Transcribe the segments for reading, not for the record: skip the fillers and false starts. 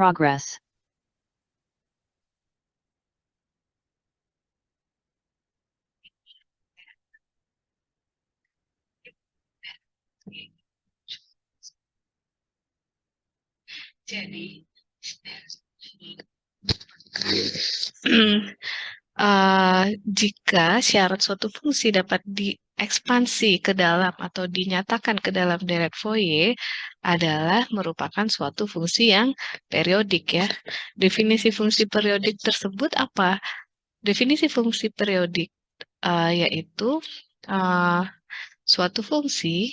Progress. Jadi, jika syarat suatu fungsi dapat diekspansi ke dalam atau dinyatakan ke dalam deret Fourier adalah merupakan suatu fungsi yang periodik ya. Definisi fungsi periodik tersebut apa? Definisi fungsi periodik yaitu uh, suatu fungsi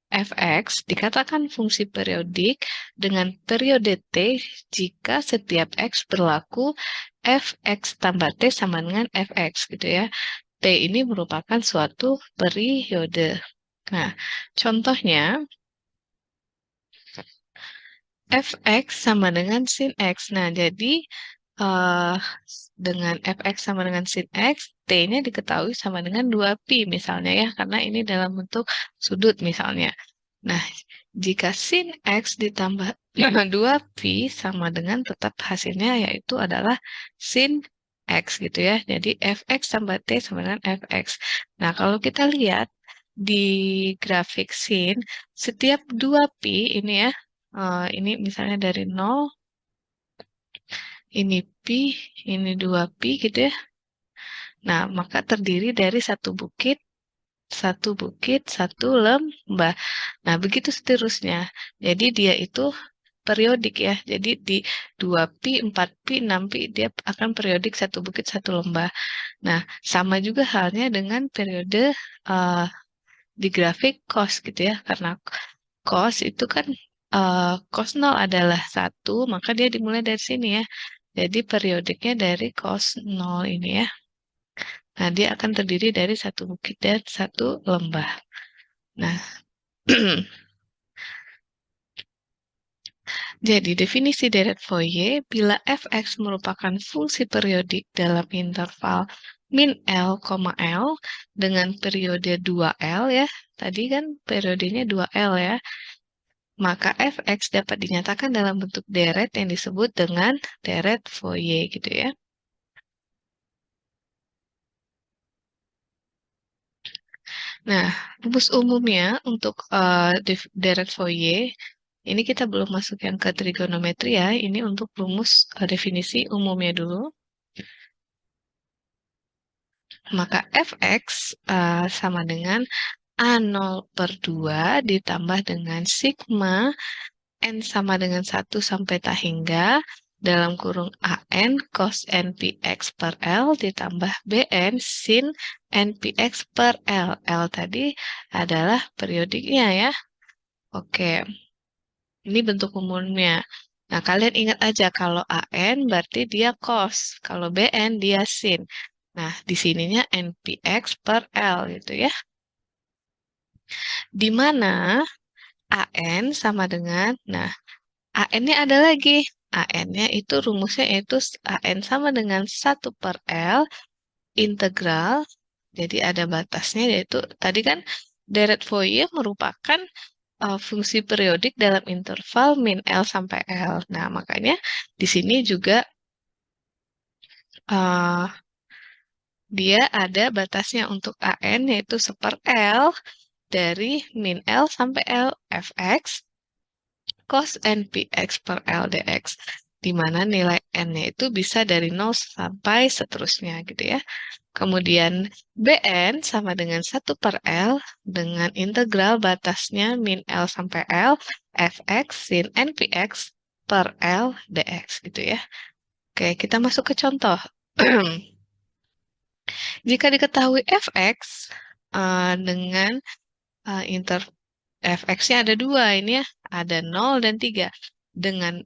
f(x) dikatakan fungsi periodik dengan periode t jika setiap x berlaku f(x) tambah t sama dengan f(x) gitu ya. T ini merupakan suatu periode. Nah, contohnya f(x) sama dengan sin x. Nah, jadi eh, dengan f(x) sama dengan sin x, t-nya diketahui sama dengan 2pi misalnya ya, karena ini dalam bentuk sudut misalnya. Nah, jika sin x ditambah 2pi sama dengan tetap hasilnya yaitu adalah sin x gitu ya. Jadi fx tambah t sama dengan fx. Nah, kalau kita lihat di grafik sin, setiap 2pi ini ya, ini misalnya dari 0, ini pi, ini 2pi gitu ya. Nah, maka terdiri dari satu bukit, satu lembah. Nah, begitu seterusnya. Jadi dia itu periodik ya. Jadi di 2pi, 4pi, 6pi dia akan periodik satu bukit, satu lembah. Nah, sama juga halnya dengan periode uh, di grafik cos gitu ya. Karena cos itu kan cos 0 adalah 1, maka dia dimulai dari sini ya. Jadi periodiknya dari cos 0 ini ya. Nah, dia akan terdiri dari satu bukit dan satu lembah. Nah, jadi definisi deret Fourier bila f(x) merupakan fungsi periodik dalam interval min L, L dengan periode 2L ya. Tadi kan periodenya 2L ya. Maka f(x) dapat dinyatakan dalam bentuk deret yang disebut dengan deret Fourier gitu ya. Nah, rumus umumnya untuk deret Fourier, ini kita belum masuk yang ke trigonometri ya, ini untuk rumus definisi umumnya dulu. Maka fx sama dengan A0/2 ditambah dengan sigma n sama dengan 1 sampai tak hingga dalam kurung AN cos NPX per L ditambah BN sin NPX per L. L tadi adalah periodiknya ya. Oke, ini bentuk umumnya. Nah, kalian ingat aja kalau AN berarti dia cos, kalau BN dia sin. Nah, di sininya NPX per L gitu ya. Di mana AN sama dengan, nah, AN-nya ada lagi. AN-nya itu rumusnya yaitu AN sama dengan 1/L integral. Jadi ada batasnya yaitu tadi kan deret Fourier merupakan fungsi periodik dalam interval min L sampai L. Nah, makanya di sini juga uh, dia ada batasnya untuk AN yaitu 1/L dari min L sampai L fx cos NPX per L dx, di mana nilai N-nya itu bisa dari 0 sampai seterusnya gitu ya. Kemudian Bn sama dengan 1/L dengan integral batasnya min L sampai L fx sin NPX per L dx gitu ya. Oke, kita masuk ke contoh. Jika diketahui fx dengan inter fx-nya ada dua ini ya, ada 0 dan 3. Dengan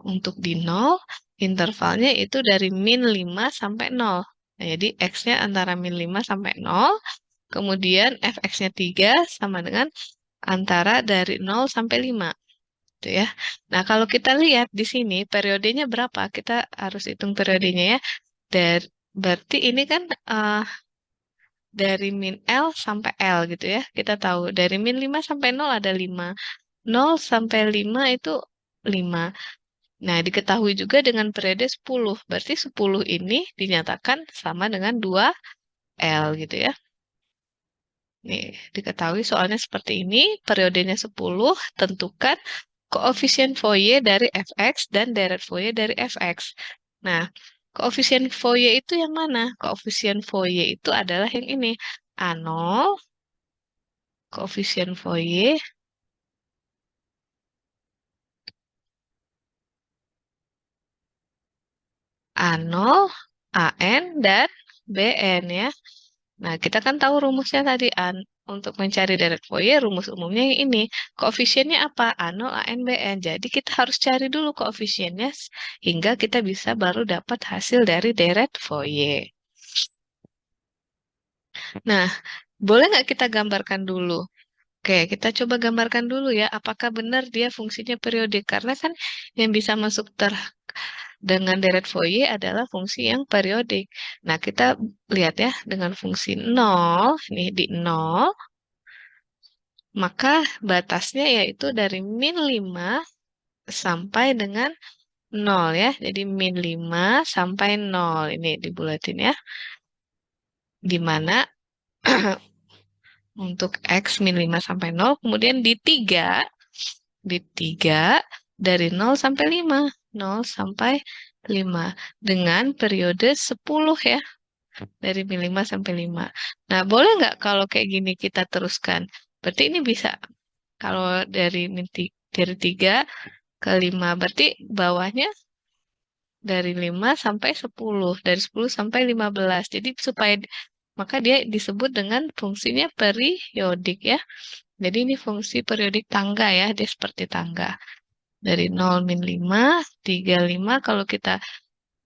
untuk di 0, intervalnya itu dari min 5 sampai 0. Nah, jadi x-nya antara min 5 sampai 0, kemudian fx-nya 3 sama dengan antara dari 0 sampai 5. Gitu ya. Nah, kalau kita lihat di sini periodenya berapa? Kita harus hitung periodenya ya. Berarti ini kan dari min L sampai L gitu ya. Kita tahu dari min 5 sampai 0 ada 5. 0 sampai 5 itu 5. Nah, diketahui juga dengan periode 10. Berarti 10 ini dinyatakan sama dengan 2L gitu ya. Nih, diketahui soalnya seperti ini, periodenya 10, tentukan koefisien Fourier dari fx dan deret Fourier dari fx. Nah, koefisien Fourier itu yang mana? Koefisien Fourier itu adalah yang ini. A0, koefisien Fourier, A0, AN, dan BN ya. Nah, kita kan tahu rumusnya tadi, untuk mencari deret Fourier, rumus umumnya yang ini. Koefisiennya apa? A0, AN, BN. Jadi kita harus cari dulu koefisiennya hingga kita bisa baru dapat hasil dari deret Fourier. Nah, boleh nggak kita gambarkan dulu? Oke, kita coba gambarkan dulu ya, apakah benar dia fungsinya periodik. Karena kan yang bisa masuk dengan deret Fourier adalah fungsi yang periodik. Nah, kita lihat ya, dengan fungsi 0, nih di 0, maka batasnya yaitu dari min 5 sampai dengan 0 ya. Jadi min 5 sampai 0. Ini dibulatin ya. Di mana untuk X min 5 sampai 0, kemudian di 3 dari 0 sampai 5. 0 sampai 5. Dengan periode 10 ya. Dari min 5 sampai 5. Nah, boleh nggak kalau kayak gini kita teruskan? Berarti ini bisa. Kalau dari 3 ke 5. Berarti bawahnya dari 5 sampai 10. Dari 10 sampai 15. Jadi maka dia disebut dengan fungsinya periodik ya. Jadi ini fungsi periodik tangga ya. Dia seperti tangga. Dari 0 min 5, 3, 5. Kalau kita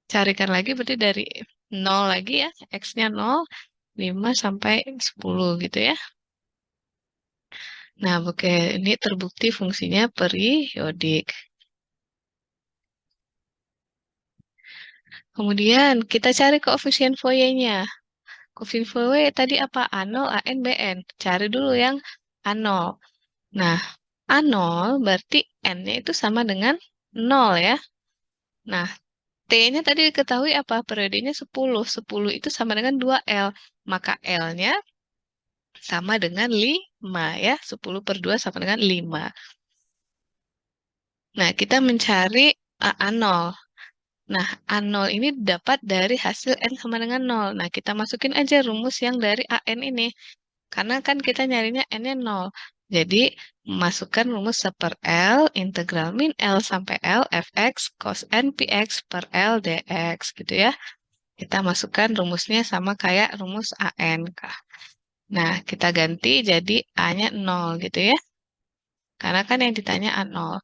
carikan lagi berarti dari 0 lagi ya. X-nya 0, 5 sampai 10 gitu ya. Nah, oke, ini terbukti fungsinya periodik. Kemudian kita cari koefisien Fourier-nya. Koefisien Fourier tadi apa? A0, AN, BN. Cari dulu yang A0. Nah, A0 berarti N-nya itu sama dengan 0 ya. Nah, T-nya tadi diketahui apa? Periodenya 10. 10 itu sama dengan 2L. Maka L-nya sama dengan 5 ya. 10 per 2 sama dengan 5. Nah, kita mencari A0. Nah, A0 ini dapat dari hasil N sama dengan 0. Nah, kita masukin aja rumus yang dari AN ini. Karena kan kita nyarinya N-nya 0. Jadi, masukkan rumus 1 per L, integral min L sampai L, fx cos N px per L dx, gitu ya. Kita masukkan rumusnya sama kayak rumus AN. Nah, kita ganti jadi A-nya 0, gitu ya. Karena kan yang ditanya A0.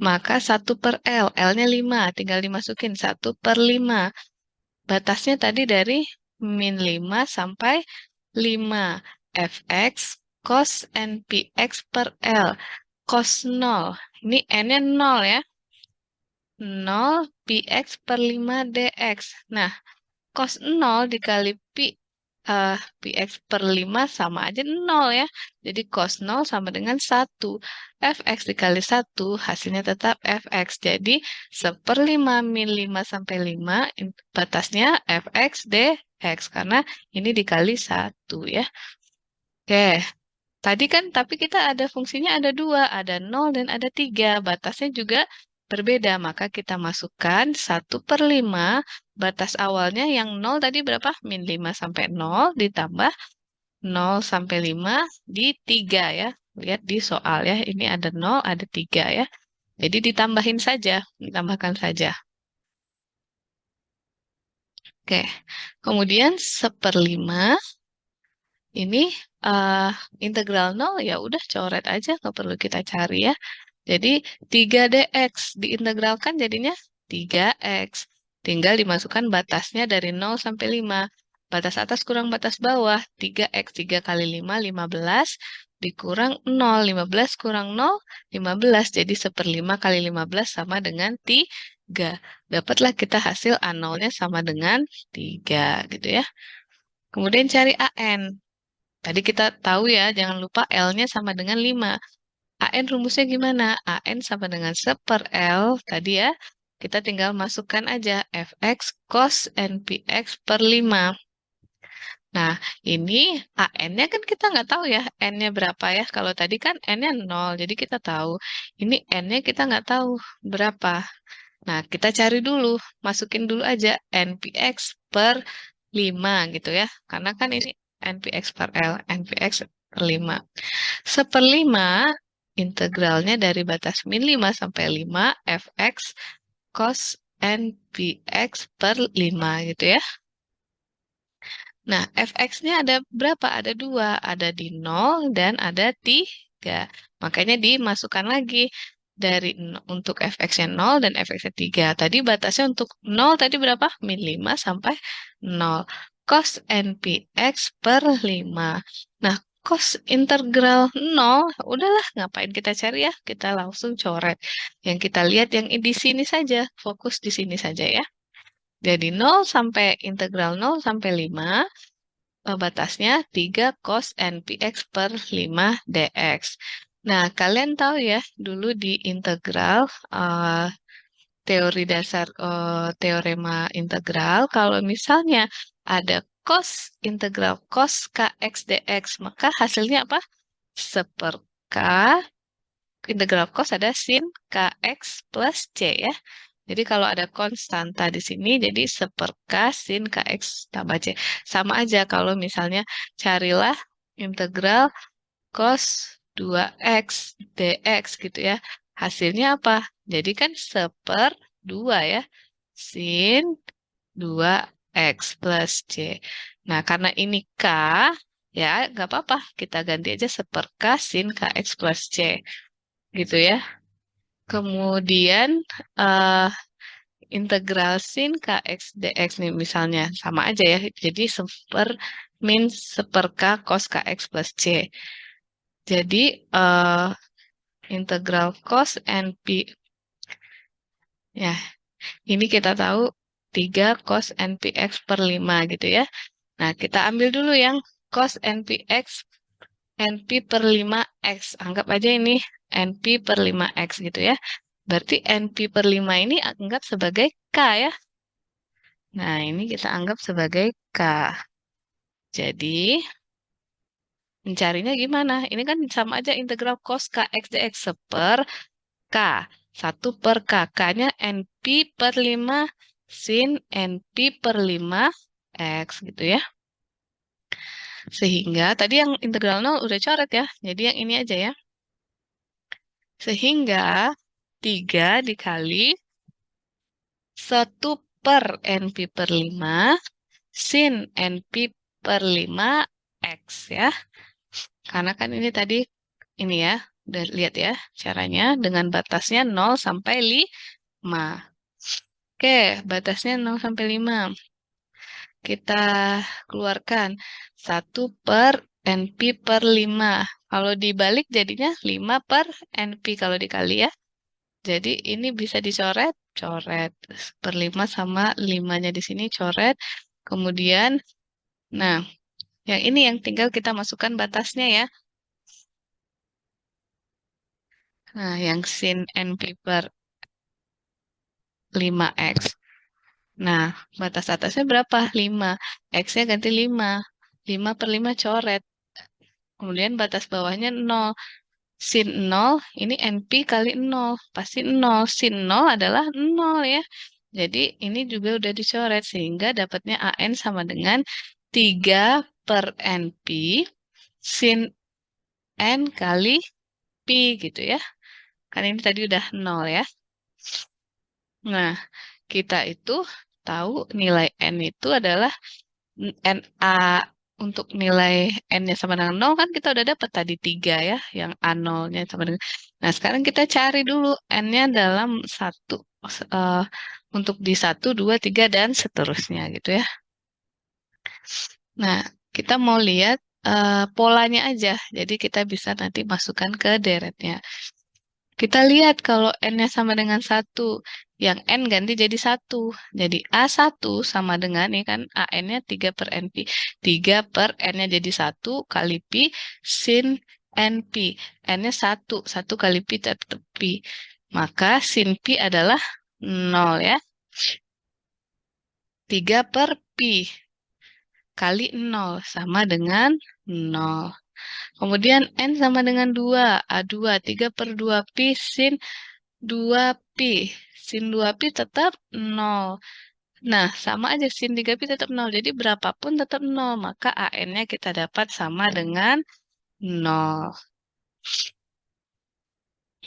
Maka 1 per L, L-nya 5, tinggal dimasukin 1 per 5. Batasnya tadi dari min 5 sampai 5. Fx cos NPX per L. Cos 0. Ini N-nya 0 ya. 0 px per 5 dx. Nah, cos 0 dikali px per 5 sama aja 0 ya. Jadi cos 0 sama dengan 1. Fx dikali 1 hasilnya tetap fx. Jadi 1/5 min 5 sampai 5 batasnya fx dx. Karena ini dikali 1 ya. Oke. Tadi kan tapi kita ada fungsinya ada 2. Ada 0 dan ada 3. Batasnya juga berbeda. Maka kita masukkan 1/5. Batas awalnya yang 0 tadi berapa? Min 5 sampai 0 ditambah 0 sampai 5 di 3 ya. Lihat di soal ya. Ini ada 0, ada 3 ya. Jadi ditambahin saja. Ditambahkan saja. Oke. Kemudian 1/5. Ini integral 0 ya udah coret aja. Nggak perlu kita cari ya. Jadi 3dx diintegralkan jadinya 3x. Tinggal dimasukkan batasnya dari 0 sampai 5. Batas atas kurang batas bawah. 3x, 3 kali 5, 15. Dikurang 0, 15 kurang 0, 15. Jadi 1/5 kali 15 sama dengan 3. Dapatlah kita hasil A0-nya sama dengan 3 gitu ya. Kemudian cari AN. Tadi kita tahu ya, jangan lupa L-nya sama dengan 5. AN rumusnya gimana? AN sama dengan 1 per L tadi ya. kita tinggal masukkan aja fx cos npx per 5. Nah, ini AN-nya kan kita nggak tahu ya, N-nya berapa ya. Kalau tadi kan N-nya 0, jadi kita tahu. Ini N-nya kita nggak tahu berapa. Nah, kita cari dulu, masukin dulu aja NPX per 5 gitu ya. Karena kan ini NPX per L, NPX per 5. Seperlima integralnya dari batas min 5 sampai 5 fx cos npx per 5 gitu ya. Nah, fx-nya ada berapa? Ada dua. Ada di 0 dan ada 3. Makanya dimasukkan lagi dari untuk fx-nya 0 dan fx-nya 3. Tadi batasnya untuk 0 tadi berapa? Min 5 sampai 0. Cos npx per 5. Nah, cos integral 0, udahlah ngapain kita cari ya? Kita langsung coret. Yang kita lihat yang di sini saja. Fokus di sini saja ya. Jadi 0 sampai integral 0 sampai 5 batasnya 3 cos npx per 5 dx. Nah, kalian tahu ya, dulu di integral teori dasar teorema integral, kalau misalnya ada cos integral cos kx dx, maka hasilnya apa? Seper k integral cos ada sin kx plus c ya. Jadi kalau ada konstanta di sini, jadi seperka sin kx tambah c. Sama aja kalau misalnya carilah integral cos 2x dx gitu ya. Hasilnya apa? Jadi kan seper 2 ya. Sin 2x plus c. Nah, karena ini k, ya nggak apa-apa. Kita ganti aja seperka sin kx plus c. Gitu ya. Kemudian, eh integral sin kx dx nih misalnya sama aja ya. Jadi min seper k cos kx plus c. Jadi integral cos np ya ini kita tahu 3 cos npx per 5 gitu ya. Nah, kita ambil dulu yang cos npx np per 5x. Anggap aja ini np per 5x gitu ya. Berarti np per 5 ini anggap sebagai k ya. Nah, ini kita anggap sebagai K. Jadi, mencarinya gimana? Ini kan sama aja integral cos kx dx seper K. 1 per K. K-nya NP per 5 sin NP per 5 X gitu ya. Sehingga, tadi yang integral 0 udah coret ya. Jadi yang ini aja ya. Sehingga, 3 dikali 1 per NP per 5 sin NP per 5 X ya. Karena kan ini tadi, ini ya, udah lihat ya caranya dengan batasnya 0 sampai 5. Oke, batasnya 0 sampai 5. Kita keluarkan 1 per NP per 5. Kalau dibalik jadinya 5 per NP kalau dikali ya. Jadi ini bisa dicoret, coret. Per 5 sama 5-nya di sini coret. Kemudian, nah, yang ini yang tinggal kita masukkan batasnya ya. Nah, yang sin NP per 5X. Nah, batas atasnya berapa? 5. X-nya ganti 5. 5 per 5 coret. Kemudian batas bawahnya 0. Sin 0, ini NP kali 0. Pasti 0. Sin 0 adalah 0 ya. Jadi ini juga udah dicoret. Sehingga dapatnya AN sama dengan 3 per NP sin N kali P gitu ya. Kan ini tadi udah 0 ya. Nah, kita itu tahu nilai N itu adalah NA untuk nilai N-nya sama dengan 0 kan kita udah dapat tadi 3 ya, yang A0-nya sama dengan. Nah, sekarang kita cari dulu N-nya dalam satu, eh, untuk di 1, 2, 3, dan seterusnya gitu ya. Nah, kita mau lihat polanya aja, jadi kita bisa nanti masukkan ke deretnya. Kita lihat kalau N-nya sama dengan 1, yang N ganti jadi 1. Jadi A1 sama dengan, ini kan AN-nya 3 per NP. 3 per N-nya jadi 1 kali Pi sin NP. N-nya 1, 1 kali Pi tetap Pi. Maka sin Pi adalah 0 ya. 3 per pi kali 0 sama dengan 0. Kemudian N sama dengan 2. A2, 3 per 2 pi sin 2 pi. Sin 2 pi tetap 0. Nah, sama aja sin 3 pi tetap 0. Jadi berapapun tetap 0. Maka AN-nya kita dapat sama dengan 0.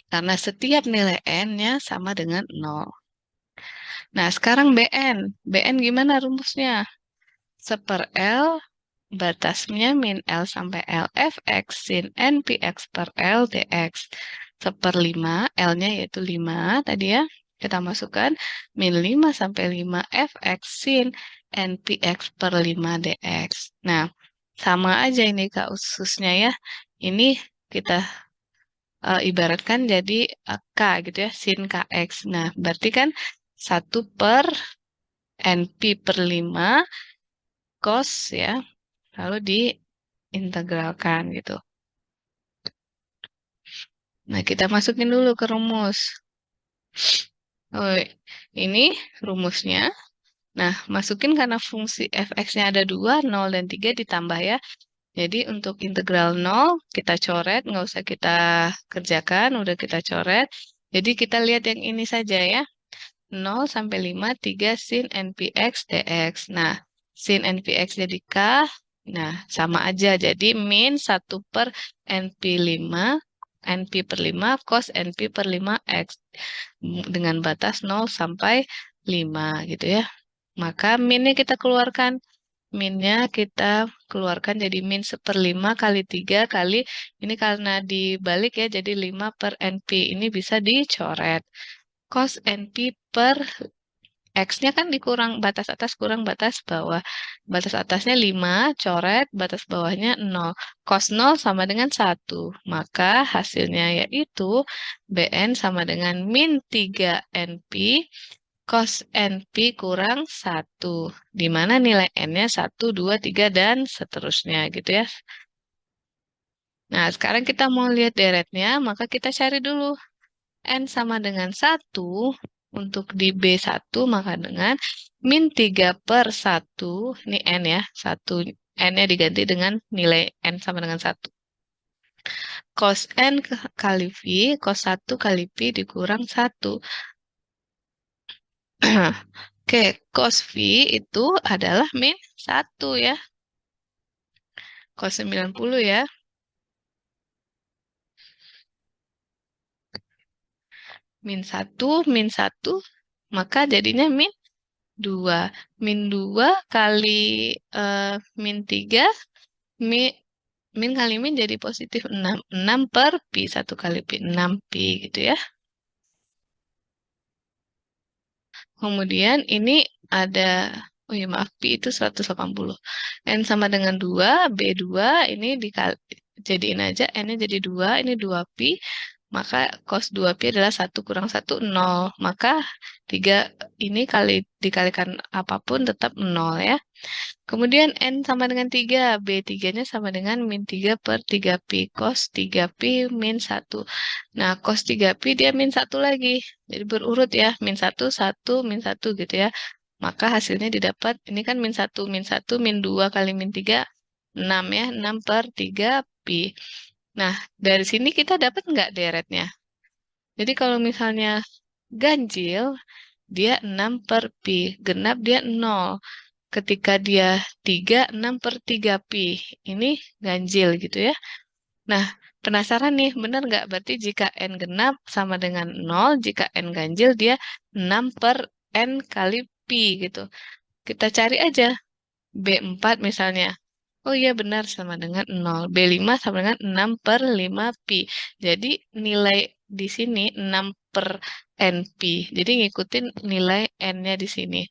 Karena setiap nilai N-nya sama dengan 0. Nah, sekarang BN. BN gimana rumusnya? Seper L, batasnya min L sampai L, fx sin NPX per L dx. Seper 5, L-nya yaitu 5 tadi ya. Kita masukkan min 5 sampai 5 fx sin NPX per 5 dx. Nah, sama aja ini Kak ususnya ya. Ini kita ibaratkan jadi K gitu ya, sin KX. Nah, berarti kan 1 per NP per 5 cos ya, lalu diintegralkan gitu. Nah, kita masukin dulu ke rumus. Oh, ini rumusnya. Nah, masukin karena fungsi fx-nya ada 2, 0 dan 3 ditambah ya. Jadi untuk integral 0 kita coret, nggak usah kita kerjakan, udah kita coret. Jadi kita lihat yang ini saja ya. 0 sampai 5, 3 sin NPX dx. Nah, sin NPX jadi K. Nah, sama aja. Jadi min 1 per NP5, NP per 5 cos NP per 5X. Dengan batas 0 sampai 5 gitu ya. Maka minnya kita keluarkan. Minnya kita keluarkan jadi min 1/5 kali 3 kali, ini karena dibalik ya, jadi 5 per NP. Ini bisa dicoret. Cos NP per X-nya kan dikurang batas atas kurang batas bawah. Batas atasnya 5, coret, batas bawahnya 0. Cos 0 sama dengan 1. Maka hasilnya yaitu BN sama dengan min 3 NP cos NP kurang 1. Di mana nilai N-nya 1, 2, 3, dan seterusnya gitu ya. Nah, sekarang kita mau lihat deretnya, maka kita cari dulu. N sama dengan 1, untuk di B1 maka dengan min 3 per 1, ini N ya, 1, N-nya diganti dengan nilai N sama dengan 1. Cos N kali V, cos 1 kali P dikurang 1. Oke, cos V itu adalah min 1 ya. Cos 90 ya. Min 1, maka jadinya min 2. Min 2 kali min 3, min, min kali min jadi positif 6. 6 per pi, 1 kali pi, 6 pi gitu ya. Kemudian ini ada, oh ya maaf, pi itu 180. N sama dengan 2, B2 ini jadiin aja, N-nya jadi 2, ini 2 pi. Maka cos 2pi adalah 1 kurang 1, 0. Maka 3 ini dikalikan apapun tetap 0 ya. Kemudian N sama dengan 3, B3-nya sama dengan min 3 per 3pi. Cos 3pi min 1. Nah, cos 3pi dia min 1 lagi. Jadi berurut ya, min 1, 1, min 1 gitu ya. Maka hasilnya didapat, ini kan min 1, min 1, min 2 kali min 3, 6 ya. 6 per 3pi. Nah, dari sini kita dapat nggak deretnya? Jadi kalau misalnya ganjil, dia 6 per pi. Genap dia 0. Ketika dia 3, 6 per 3 pi. Ini ganjil gitu ya. Nah, penasaran nih, benar nggak? Berarti jika N genap sama dengan 0, jika N ganjil dia 6 per N kali pi gitu. Kita cari aja B4 misalnya. Oh iya benar sama dengan 0. B5 sama dengan 6 per 5 pi. Jadi nilai di sini 6 per NP. Jadi ngikutin nilai N-nya di sini.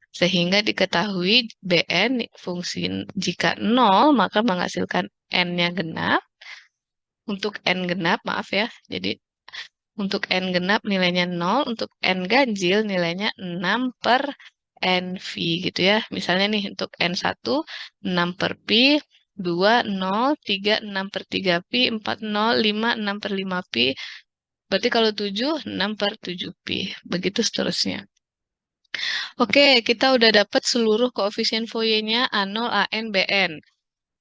Sehingga diketahui BN fungsi jika 0 maka menghasilkan N-nya genap. Untuk N genap, maaf ya. Jadi untuk N genap nilainya 0, untuk N ganjil nilainya 6 per NV gitu ya. Misalnya nih untuk N1 6 per pi, 2 0, 3 6 per 3 pi, 4 0, 5 6 per 5 pi, Berarti kalau 7, 6 per 7pi. Begitu seterusnya. Oke, kita udah dapat seluruh koefisien Fourier-nya A0, AN, BN.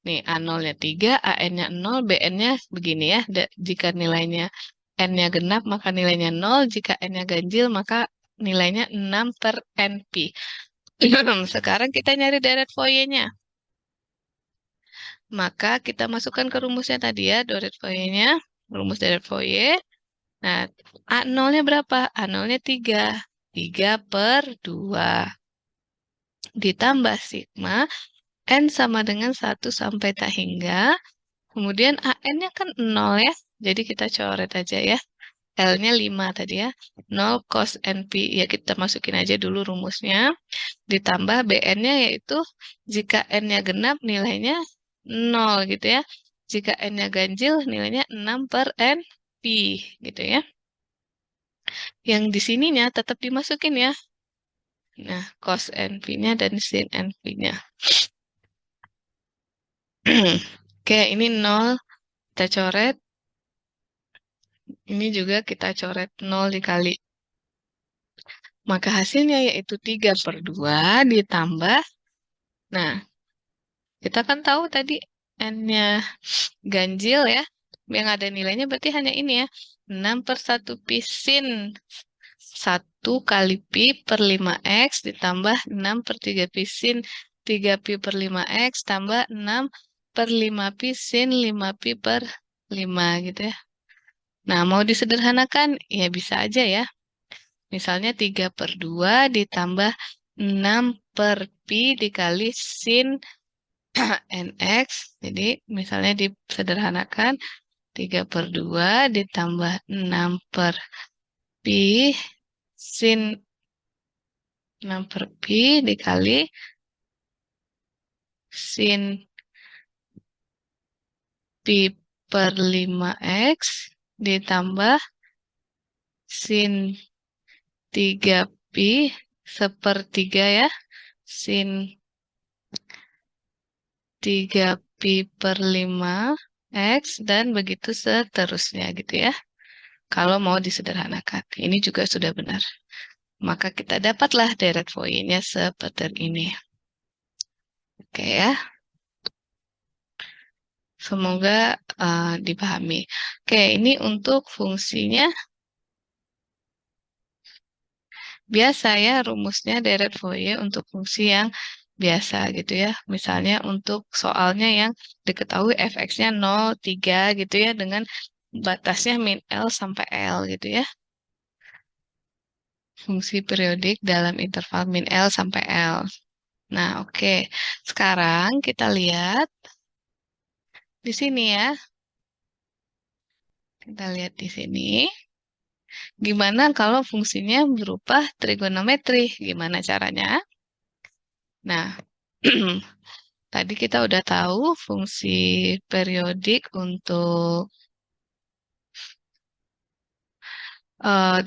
Nih, A0-nya 3, AN-nya 0, BN-nya begini ya. Jika nilainya N-nya genap, maka nilainya 0. Jika N-nya ganjil, maka nilainya 6 per NP. Sekarang kita nyari deret Fourier-nya. Maka kita masukkan ke rumusnya tadi ya, deret Fourier-nya. Rumus deret Fourier. Nah, A0-nya berapa? A0-nya 3. 3 per 2. Ditambah sigma. N sama dengan 1 sampai tak hingga. Kemudian AN-nya kan 0 ya. Jadi kita coret aja ya. L-nya 5 tadi ya. 0 cos NP. Ya kita masukin aja dulu rumusnya. Ditambah BN-nya yaitu jika N-nya genap nilainya 0 gitu ya. Jika N-nya ganjil nilainya 6 per NP gitu ya. Yang di sininya tetap dimasukin ya. Nah, cos NP-nya dan sin NP-nya. Oke, ini 0 kita coret. Ini juga kita coret 0 dikali. Maka hasilnya yaitu 3 per 2 ditambah. Nah, kita kan tahu tadi N-nya ganjil ya. Yang ada nilainya berarti hanya ini ya. 6 per 1 pi sin 1 kali pi per 5x ditambah 6 per 3 pi sin 3 pi per 5x tambah 6 per 5 pi sin 5 pi per 5 gitu ya. Nah, mau disederhanakan ya bisa aja ya. Misalnya 3 per 2 ditambah 6 per pi dikali sin nx. Jadi misalnya disederhanakan 3 per 2 ditambah 6 per pi sin 6 per pi dikali sin pi per 5x ditambah sin 3 pi sepertiga ya. Sin 3 pi per 5x dan begitu seterusnya gitu ya. Kalau mau disederhanakan. Ini juga sudah benar. Maka kita dapatlah deret Fourier-nya seperti ini. Oke ya. Semoga dipahami. Oke, ini untuk fungsinya biasa ya, rumusnya deret Fourier untuk fungsi yang biasa gitu ya. Misalnya untuk soalnya yang diketahui fx-nya 0, 3 gitu ya, dengan batasnya min L sampai L gitu ya. Fungsi periodik dalam interval min L sampai L. Nah, oke. Sekarang kita lihat di sini ya. Kita lihat di sini. Gimana kalau fungsinya berupa trigonometri? Gimana caranya? Nah, tadi kita udah tahu fungsi periodik untuk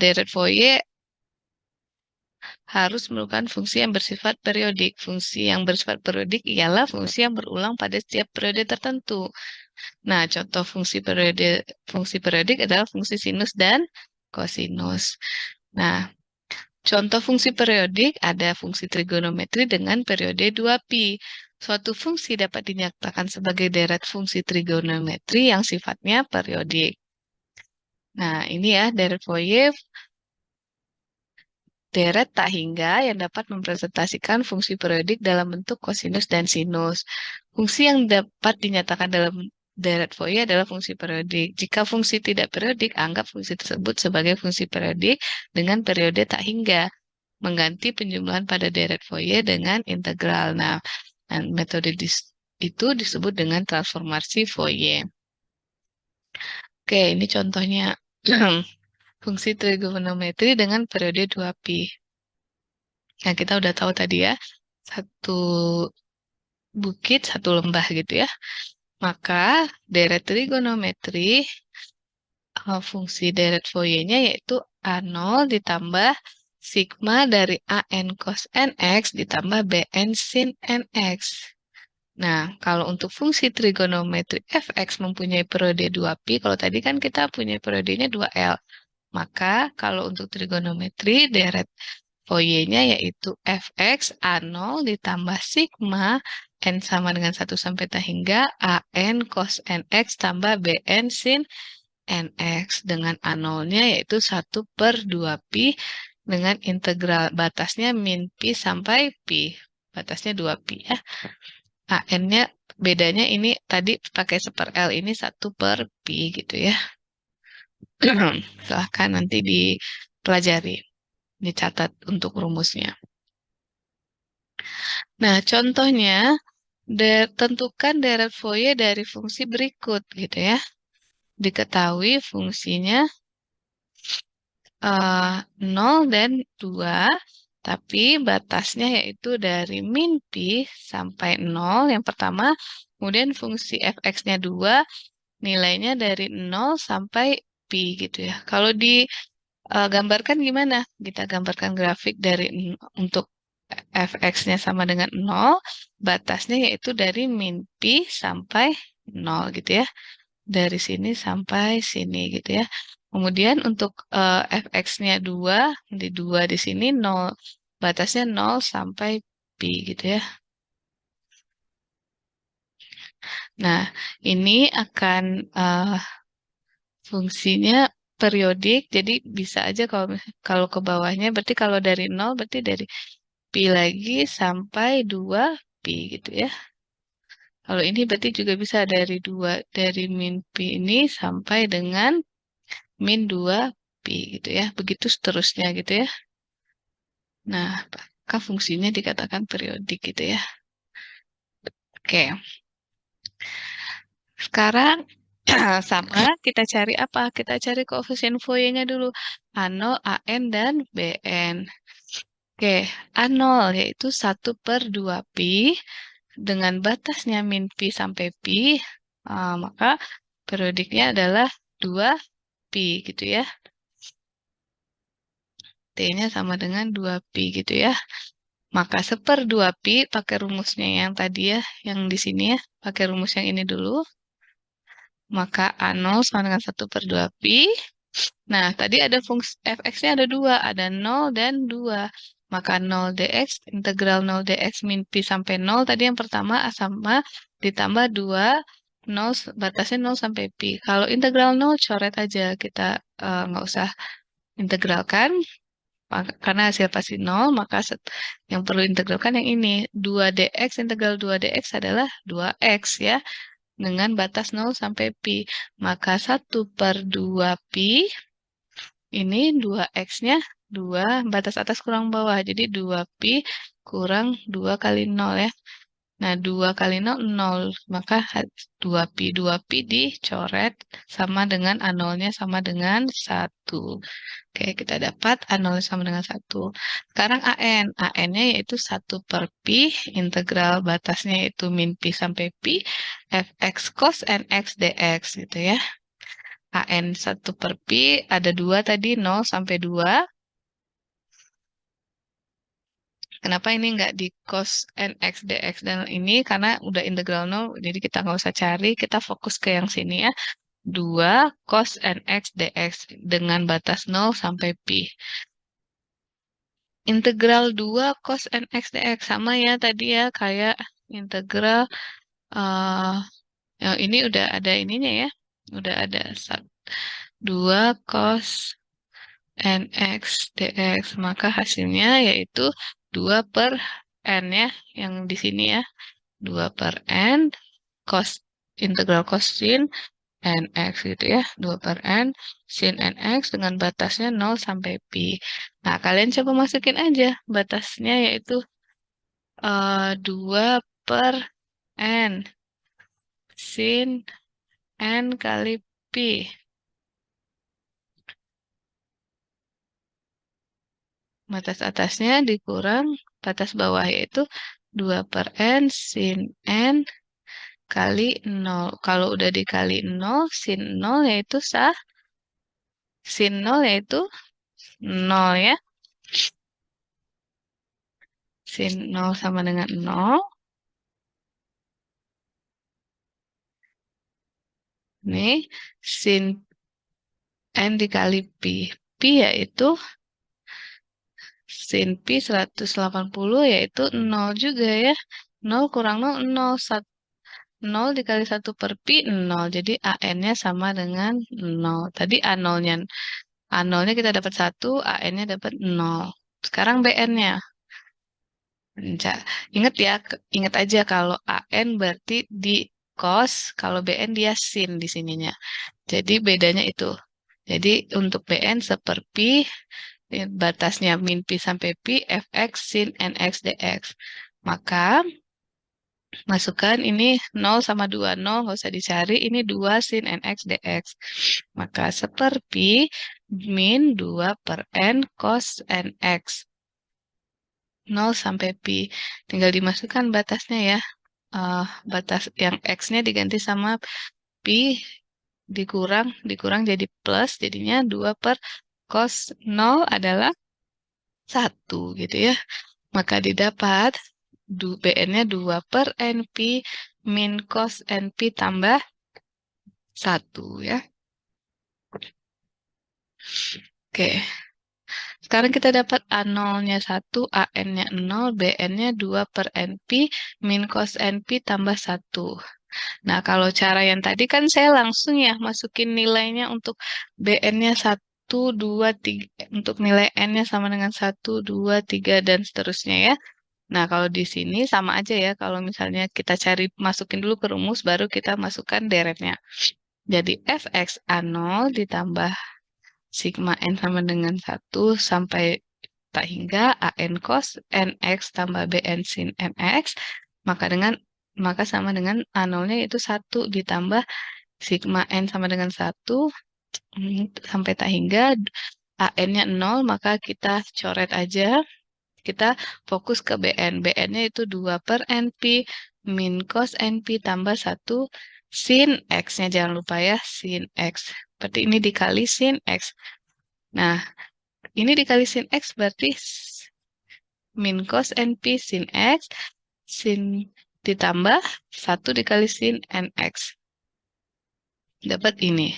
deret Fourier harus merupakan fungsi yang bersifat periodik. Fungsi yang bersifat periodik ialah fungsi yang berulang pada setiap periode tertentu. Nah, contoh fungsi periodik adalah fungsi sinus dan kosinus. Nah, contoh fungsi periodik ada fungsi trigonometri dengan periode 2pi. Suatu fungsi dapat dinyatakan sebagai deret fungsi trigonometri yang sifatnya periodik. Nah, ini ya deret Fourier, deret tak hingga yang dapat merepresentasikan fungsi periodik dalam bentuk kosinus dan sinus. Fungsi yang dapat dinyatakan dalam deret Fourier adalah fungsi periodik. Jika fungsi tidak periodik, anggap fungsi tersebut sebagai fungsi periodik dengan periode tak hingga. Mengganti penjumlahan pada deret Fourier dengan integral. Nah, metode itu disebut dengan transformasi Fourier. Oke, ini contohnya fungsi trigonometri dengan periode 2pi. Nah, kita udah tahu tadi ya, satu bukit, satu lembah gitu ya. Maka deret trigonometri, fungsi deret Fourier-nya yaitu A0 ditambah sigma dari AN cos NX ditambah BN sin NX. Nah, kalau untuk fungsi trigonometri fx mempunyai periode 2pi, kalau tadi kan kita punya periodenya 2L. Maka kalau untuk trigonometri, deret Fourier-nya yaitu fx A0 ditambah sigma n sama dengan 1 sampai hingga an cos nx tambah bn sin nx dengan A0-nya yaitu 1/2 pi dengan integral batasnya min pi sampai pi. Batasnya 2 pi ya. AN-nya bedanya ini tadi pakai 1/L ini 1/pi gitu ya. Silahkan nanti dipelajari, dicatat untuk rumusnya. Nah, contohnya, tentukan deret Fourier dari fungsi berikut gitu ya. Diketahui fungsinya 0 dan 2, tapi batasnya yaitu dari min pi sampai 0 yang pertama, kemudian fungsi fx-nya 2, nilainya dari 0 sampai pi gitu ya. Kalau digambarkan gimana? Kita gambarkan grafik dari untuk fx-nya sama dengan 0, batasnya yaitu dari min pi sampai 0 gitu ya. Dari sini sampai sini gitu ya. Kemudian untuk fx-nya 2, di 2 di sini 0, batasnya 0 sampai pi gitu ya. Nah, ini akan fungsinya periodik, jadi bisa aja kalau ke bawahnya, berarti kalau dari 0, berarti dari pi lagi sampai 2 pi gitu ya. Kalau ini berarti juga bisa dari 2, dari min pi ini sampai dengan min 2 pi gitu ya. Begitu seterusnya gitu ya. Nah, maka fungsinya dikatakan periodik gitu ya. Oke. Sekarang sama kita cari apa? Kita cari koefisien Fourier-nya dulu. A0, AN, dan BN. Oke, A0 yaitu 1/2 pi dengan batasnya min pi sampai pi, maka periodiknya adalah 2 pi gitu ya. T-nya sama dengan 2 pi gitu ya. Maka 1/2 pi pakai rumusnya yang tadi ya, yang di sini ya, pakai rumus yang ini dulu. Maka A0 sama dengan 1/2 pi. Nah, tadi ada fungsi fx-nya ada 2, ada 0 dan 2. Maka 0 dx, integral 0 dx min pi sampai 0, tadi yang pertama sama ditambah 2, 0, batasnya 0 sampai pi. Kalau integral 0, coret aja, kita nggak usah integralkan, karena hasil pasti 0, maka yang perlu integralkan yang ini. 2 dx, integral 2 dx adalah 2x ya, dengan batas 0 sampai pi. Maka 1/2 pi, ini 2x-nya 2, batas atas kurang bawah. Jadi 2 pi kurang 2 kali 0 ya. Nah, 2 kali 0, 0. Maka 2 pi. 2 pi dicoret sama dengan A0-nya sama dengan 1. Oke, kita dapat A0 sama dengan 1. Sekarang AN. AN-nya yaitu 1/pi, integral batasnya yaitu min pi sampai pi, fx cos nx dx gitu ya. AN 1/pi, ada 2 tadi, 0 sampai 2. Kenapa ini nggak di cos nx dx dan ini? Karena udah integral 0, jadi kita nggak usah cari, kita fokus ke yang sini ya. 2 cos nx dx dengan batas 0 sampai pi. Integral 2 cos nx dx sama ya tadi ya, kayak integral uh, yang ini udah ada ininya ya. Udah ada 2 cos nx dx, maka hasilnya yaitu 2/n ya, yang di sini ya, 2/n cos integral cos sin nx gitu ya, 2/n sin nx dengan batasnya 0 sampai pi. Nah, kalian coba masukin aja batasnya yaitu 2/n sin n kali pi. Batas atasnya dikurang batas bawah yaitu 2/n sin n kali 0. Kalau udah dikali 0, sin 0 yaitu sin 0 yaitu 0 ya. Sin 0 sama dengan 0. Ini sin n dikali pi. Pi yaitu sin Pi 180 yaitu 0 juga ya. 0 kurang 0, 0. 0 dikali 1 per Pi, 0. Jadi AN-nya sama dengan 0. Tadi A0-nya. A0-nya kita dapat 1, AN-nya dapat 0. Sekarang BN-nya. Ingat ya, ingat aja kalau AN berarti di cos, kalau BN dia sin di sininya. Jadi bedanya itu. Jadi untuk BN seperti batasnya min Pi sampai Pi, Fx sin Nx dx. Maka masukkan ini 0 sama 2. 0 nggak usah dicari, ini 2 sin Nx dx. Maka seperti min 2 per N cos Nx. 0 sampai Pi. Tinggal dimasukkan batasnya ya. Batas yang X-nya diganti sama Pi dikurang jadi plus, jadinya 2 per cos 0 adalah 1 gitu ya. Maka didapat BN-nya 2 per NP min cos NP tambah 1 ya. Oke. Sekarang kita dapat A0-nya 1, AN-nya 0, BN-nya 2 per NP min cos NP tambah 1. Nah, kalau cara yang tadi kan saya langsung ya masukin nilainya untuk BN-nya 1, 2, 3, untuk nilai N-nya sama dengan 1, 2, 3, dan seterusnya ya. Nah, kalau di sini sama aja ya, kalau misalnya kita cari, masukin dulu ke rumus, baru kita masukkan deretnya. Jadi, Fx A0 ditambah sigma N sama dengan 1 sampai tak hingga AN cos NX tambah BN sin NX, maka sama dengan A0-nya itu 1 ditambah sigma N sama dengan 1 sampai tak hingga AN-nya 0, maka kita coret aja. Kita fokus ke BN. BN-nya itu 2 per NP min cos NP tambah 1 sin X-nya. Jangan lupa ya, sin X. Berarti ini dikali sin X. Nah, ini dikali sin X berarti min cos NP sin X, sin ditambah 1 dikali sin NX. Dapat ini.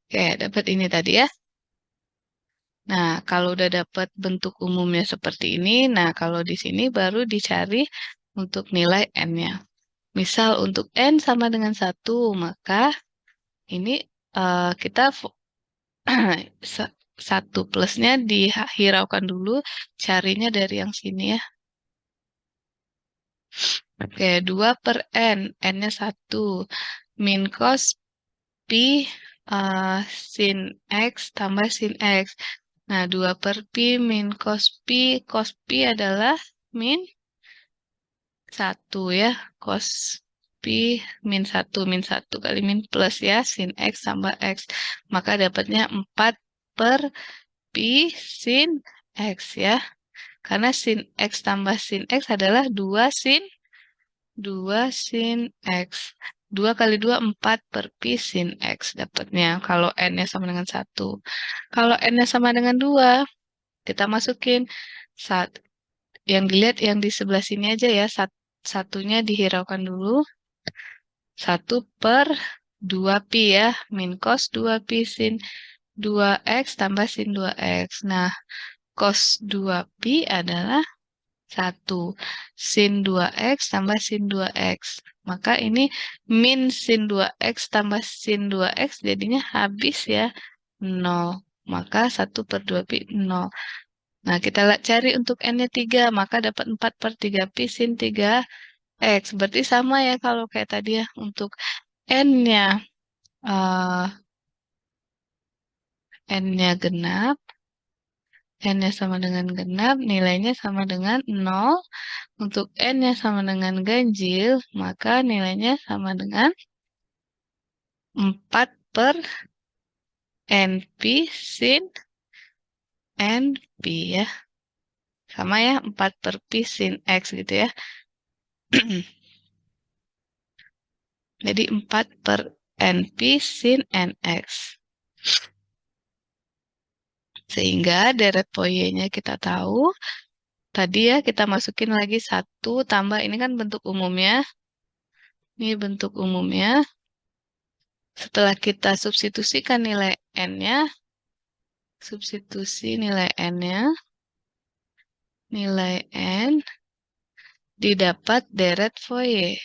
Oke, dapat ini tadi ya. Nah, kalau udah dapat bentuk umumnya seperti ini, nah kalau di sini baru dicari untuk nilai N-nya. Misal untuk N sama dengan 1, maka ini kita 1 plusnya dihiraukan dulu, carinya dari yang sini ya. Oke, 2 per N, N-nya 1, min cos Pi sin X tambah sin X. Nah, 2 per Pi min cos Pi adalah min 1 ya. Cos Pi min 1 kali min plus ya, sin X tambah X. Maka dapatnya 4 per Pi sin X ya. Karena sin X tambah sin X adalah 2 sin X. 2 kali 2, 4 per Pi sin X dapatnya. Kalau N-nya sama dengan 1. Kalau N-nya sama dengan 2, kita masukin yang dilihat yang di sebelah sini aja ya. Satunya dihiraukan dulu. 1 per 2 Pi ya. Min cos 2 Pi sin 2X tambah sin 2X. Nah, cos 2 Pi adalah 1. Sin 2X tambah sin 2X. Maka ini min sin 2X tambah sin 2X jadinya habis ya 0. Maka 1 per 2 Pi 0. Nah, kita cari untuk N-nya 3. Maka dapat 4 per 3 Pi sin 3X. Berarti sama ya kalau kayak tadi ya. Untuk N-nya eh, N-nya genap. N-nya sama dengan genap. Nilainya sama dengan 0. Untuk N-nya sama dengan ganjil, maka nilainya sama dengan 4 per NP sin NP ya. Sama ya, 4 per P sin X gitu ya. Jadi 4 per NP sin NX. Sehingga deret Fourier-nya kita tahu. Tadi ya kita masukin lagi 1 tambah, ini kan bentuk umumnya. Ini bentuk umumnya. Setelah kita substitusikan nilai N-nya, Substitusi nilai N-nya. Nilai N didapat deret Fourier.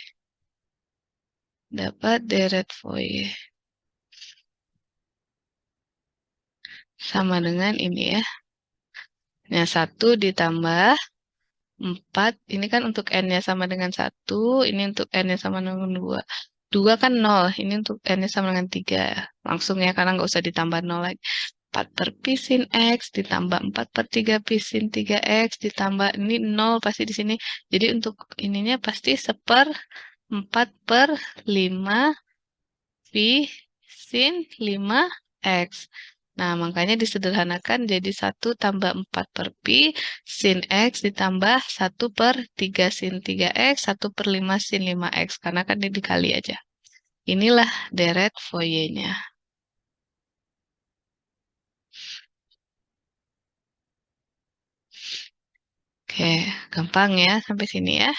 Dapat deret Fourier. Sama dengan ini ya. Nah, 1 ditambah 4. Ini kan untuk N-nya sama dengan 1. Ini untuk N-nya sama dengan 2. 2 kan 0. Ini untuk N-nya sama dengan 3. Langsung ya, karena nggak usah ditambah 0 lagi. 4 per pi sin X ditambah 4 per 3 pi sin 3X ditambah ini 0 pasti di sini. Jadi untuk ininya pasti 1/4 per 5 pi sin 5X. Nah, makanya disederhanakan jadi 1 tambah 4 per pi sin X ditambah 1 per 3 sin 3X, 1 per 5 sin 5X. Karena kan ini dikali aja. Inilah deret Fourier-nya. Oke, gampang ya sampai sini ya.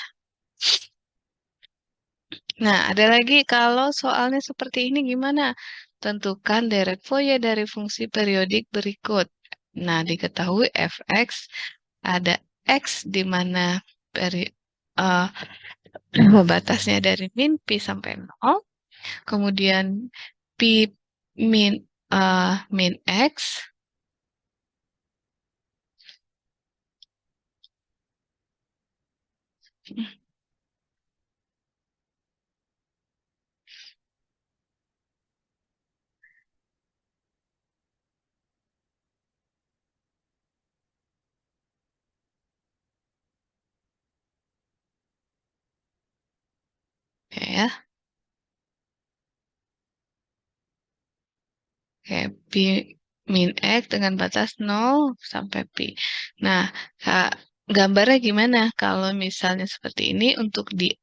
Nah, ada lagi kalau soalnya seperti ini gimana? Tentukan deret Fourier dari fungsi periodik berikut. Nah, diketahui fx ada x di mana eh, batasnya dari min pi sampai 0, kemudian pi min min x, ya, kayak pi min x dengan batas 0 sampai pi. Nah, gambarnya gimana? Kalau misalnya seperti ini untuk di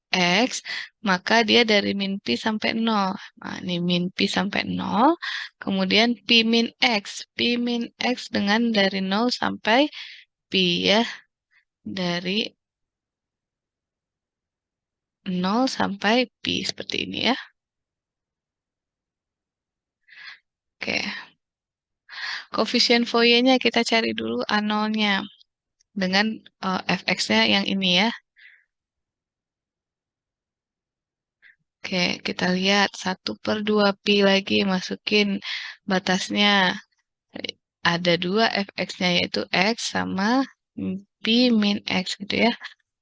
x, maka dia dari min pi sampai 0. Nah, ini min pi sampai 0, kemudian pi min x. Pi min x dengan dari 0 sampai pi ya. Dari 0 sampai pi seperti ini ya. Oke. Koefisien Fourier-nya kita cari dulu A0-nya dengan fx-nya yang ini ya. Oke, kita lihat 1/2 pi lagi masukin batasnya. Ada 2 fx-nya yaitu x sama pi min x gitu ya.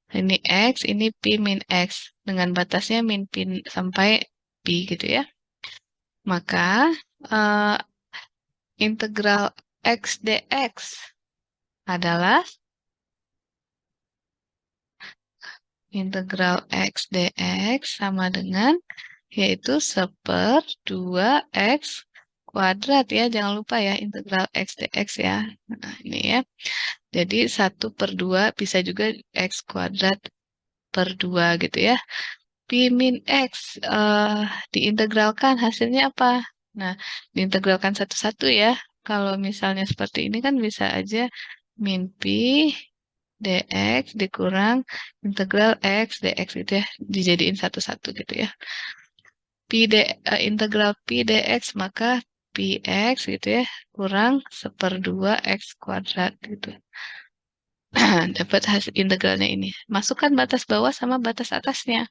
Ini x, ini pi min x. Dengan batasnya min pi sampai pi gitu ya. Maka eh, integral x dx adalah integral x dx sama dengan yaitu 1/2 x kuadrat ya. Jangan lupa ya integral x dx ya. Nah, ini ya. Jadi 1/2 bisa juga x kuadrat per 2 gitu ya. Pi min x diintegralkan hasilnya apa? Nah, diintegralkan satu-satu ya. Kalau misalnya seperti ini kan bisa aja min pi dx dikurang integral x dx gitu ya. Dijadiin satu-satu gitu ya. Integral pi dx maka pi x gitu ya kurang 1/2 x kuadrat gitu. Dapat hasil integralnya ini. Masukkan batas bawah sama batas atasnya.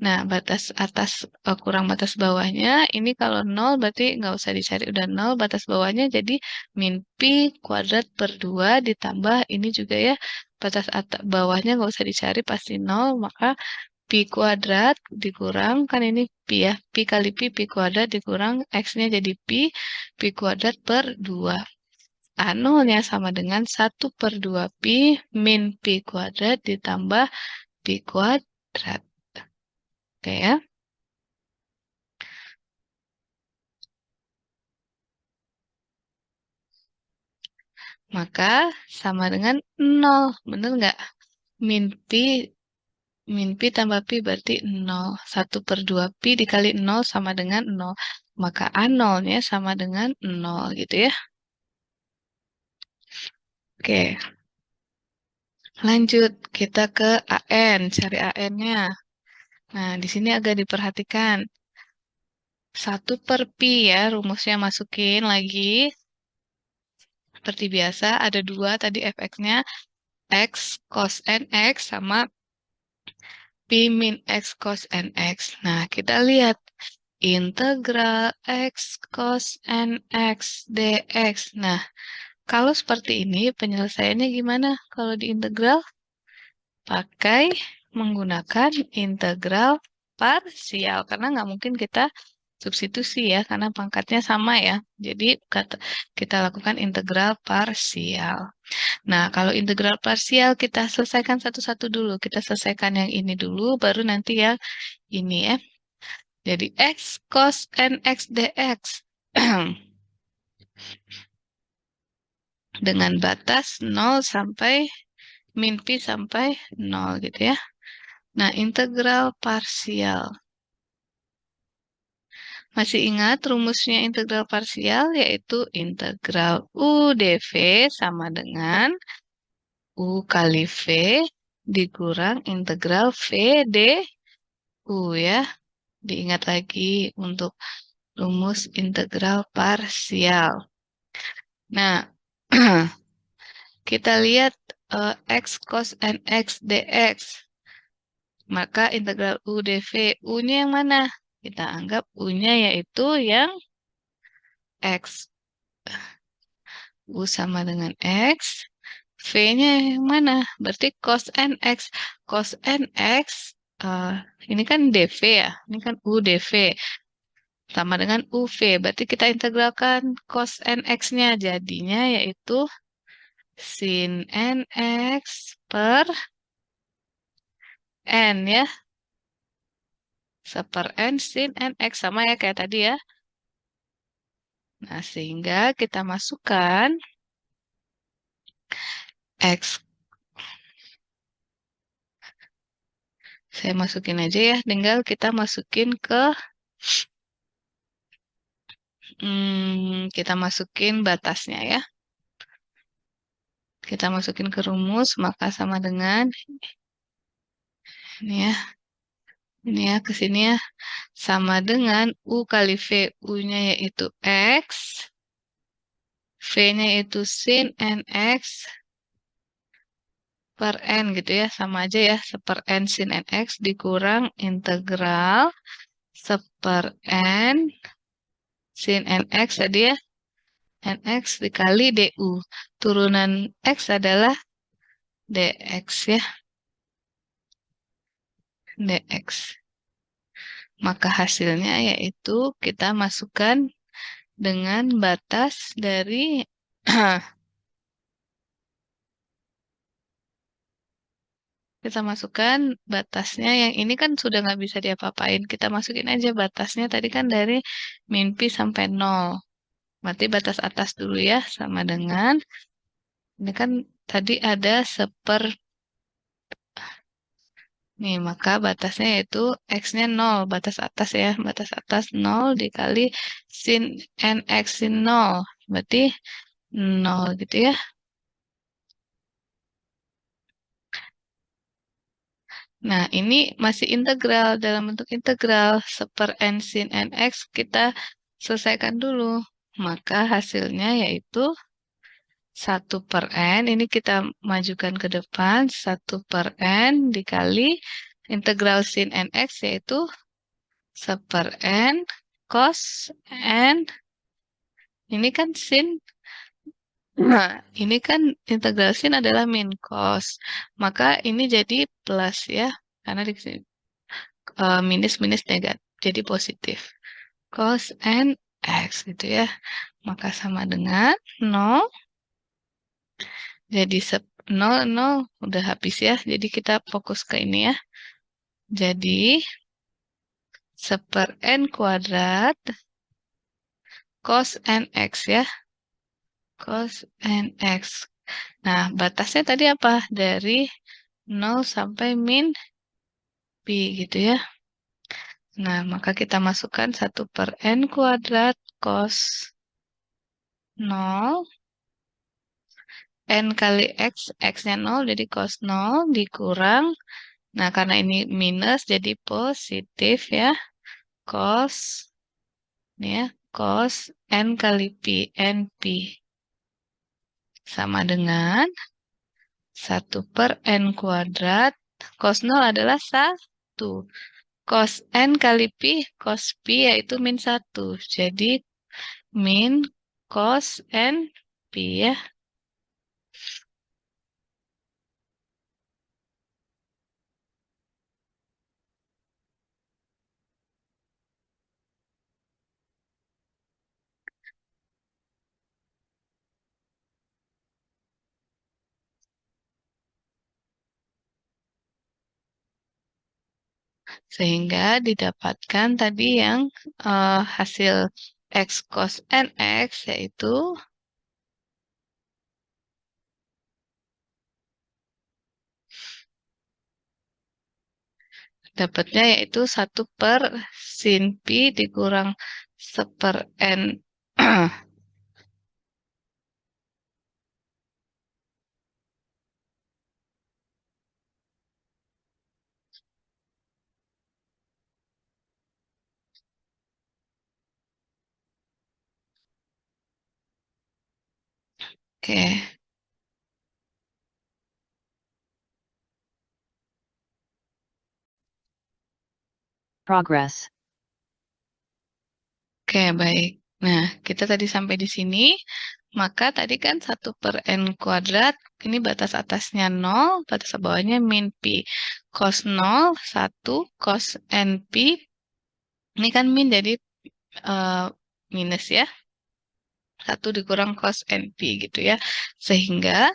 Nah, batas atas kurang batas bawahnya, ini kalau 0 berarti nggak usah dicari, udah 0. Batas bawahnya jadi min pi kuadrat per 2 ditambah ini juga ya, batas bawahnya nggak usah dicari, pasti 0. Maka pi kuadrat dikurang, kan ini pi ya, pi kali pi kuadrat dikurang, x-nya jadi pi kuadrat per 2. A0-nya sama dengan 1/2 pi min pi kuadrat ditambah pi kuadrat. Oke ya. Maka sama dengan 0. Bener nggak? Min pi, min pi tambah pi berarti 0. 1/2 pi dikali 0 sama dengan 0. Maka A0-nya sama dengan 0 gitu ya. Oke, lanjut. Kita ke AN, cari AN-nya. Nah, di sini agak diperhatikan. 1/pi ya, rumusnya masukin lagi. Seperti biasa, ada dua tadi fx-nya, x cos nx sama P min x cos nx. Nah, kita lihat integral x cos nx dx. Nah, kalau seperti ini, penyelesaiannya gimana? Kalau diintegral, pakai menggunakan integral parsial. Karena nggak mungkin kita substitusi ya, karena pangkatnya sama ya. Jadi, kita lakukan integral parsial. Nah, kalau integral parsial, kita selesaikan satu-satu dulu. Kita selesaikan yang ini dulu, baru nanti yang ini ya. Jadi, x cos nx dx. Dengan batas 0 sampai min pi sampai 0 gitu ya. Nah, integral parsial. Masih ingat rumusnya integral parsial yaitu integral u dv sama dengan u kali v dikurang integral v du ya. Diingat lagi untuk rumus integral parsial. Nah, kita lihat x cos nx dx. Maka integral u dv, u-nya yang mana? Kita anggap u-nya yaitu yang x. U sama dengan x. V-nya yang mana? Berarti cos nx. Cos nx, ini kan dv ya. Ini kan u dv. Sama dengan uv. Berarti kita integralkan cos nx-nya. Jadinya yaitu sin nx per n ya. Seper n sin nx. Sama ya kayak tadi ya. Nah, sehingga kita masukkan X. Saya masukin aja ya. Tinggal kita masukin ke kita masukin batasnya ya. Kita masukin ke rumus, maka sama dengan ini ya. Ini ya, ke sini ya. Sama dengan U kali V. U-nya yaitu X. V-nya itu sin NX per N gitu ya. Sama aja ya. Seper N sin NX dikurang integral seper N sin NX tadi ya. NX dikali DU. Turunan X adalah DX ya. DX. Maka hasilnya yaitu kita masukkan dengan batas dari kita masukkan batasnya yang ini kan sudah nggak bisa diapa-apain. Kita masukin aja batasnya tadi kan dari min pi sampai 0. Berarti batas atas dulu ya sama dengan ini kan tadi ada seper nih, maka batasnya yaitu X-nya 0, batas atas ya. Batas atas 0 dikali sin NX sin 0. Berarti 0 gitu ya. Nah, ini masih integral, dalam bentuk integral. Seper N sin NX kita selesaikan dulu. Maka hasilnya yaitu 1 per N. Ini kita majukan ke depan. 1 per N dikali integral sin NX yaitu seper N cos N. Ini kan sin. Nah, ini kan integral sin adalah min cos. Maka ini jadi plus ya. Karena di sini minus minus negatif. Jadi positif. Cos N X gitu ya. Maka sama dengan 0. Jadi 0, 0 udah habis ya. Jadi kita fokus ke ini ya. Jadi seper N kuadrat cos NX ya. Cos NX. Nah, batasnya tadi apa? Dari 0 sampai min pi gitu ya. Nah, maka kita masukkan 1 per N kuadrat cos 0. N kali X, X-nya 0, jadi cos 0 dikurang. Nah, karena ini minus, jadi positif ya. Cos, ini ya, cos N kali pi, NP. sama dengan 1/n². Cos 0 adalah 1. Cos n kali pi, cos pi yaitu -1. Jadi, min cos n pi ya. Sehingga didapatkan tadi yang hasil x cos nx yaitu dapatnya yaitu 1/sin pi dikurang 1/n. Oke, Progress. oke, baik. Nah, kita tadi sampai di sini. Maka tadi kan 1/n², ini batas atasnya 0, batas bawahnya min pi. Cos 0, 1, cos n pi, ini kan min jadi eh, minus ya. 1 dikurang cos n pi gitu ya. Sehingga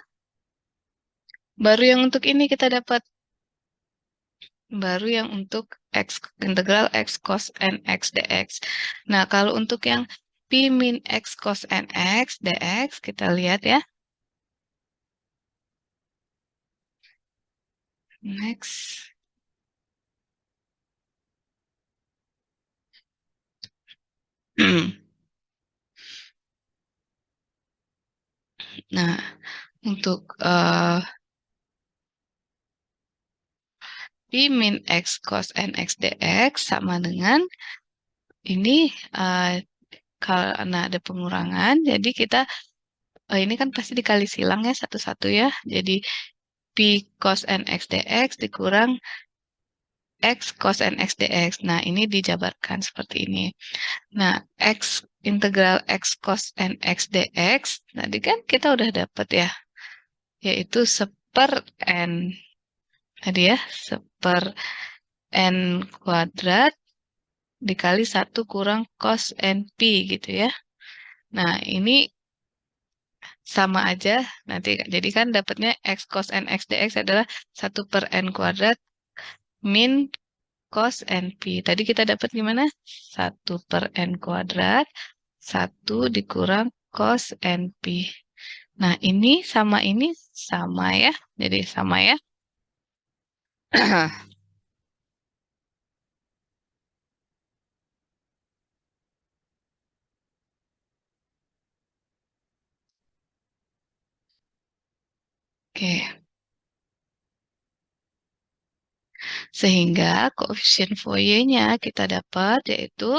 baru yang untuk ini kita dapat. Baru yang untuk x integral x cos nx dx. Nah, kalau untuk yang pi min x cos nx dx, kita lihat ya. Next. Nah, untuk pi min x cos nx dx sama dengan ini karena ada pengurangan, jadi kita ini kan pasti dikali silang ya satu-satu ya. Jadi pi cos nx dx dikurang x cos nx dx. Nah, ini dijabarkan seperti ini. Nah, integral x cos nx dx, tadi kan kita udah dapat ya, yaitu 1/n. Tadi ya, 1/n² dikali 1 kurang cos n pi gitu ya. Nah, ini sama aja nanti. Jadi kan dapatnya x cos nx dx adalah 1/n² min cos n pi. Tadi kita dapat gimana? 1/n², 1 dikurang cos n pi. Nah, ini sama ya. Jadi sama ya. Oke. Sehingga koefisien Fourier-nya kita dapat yaitu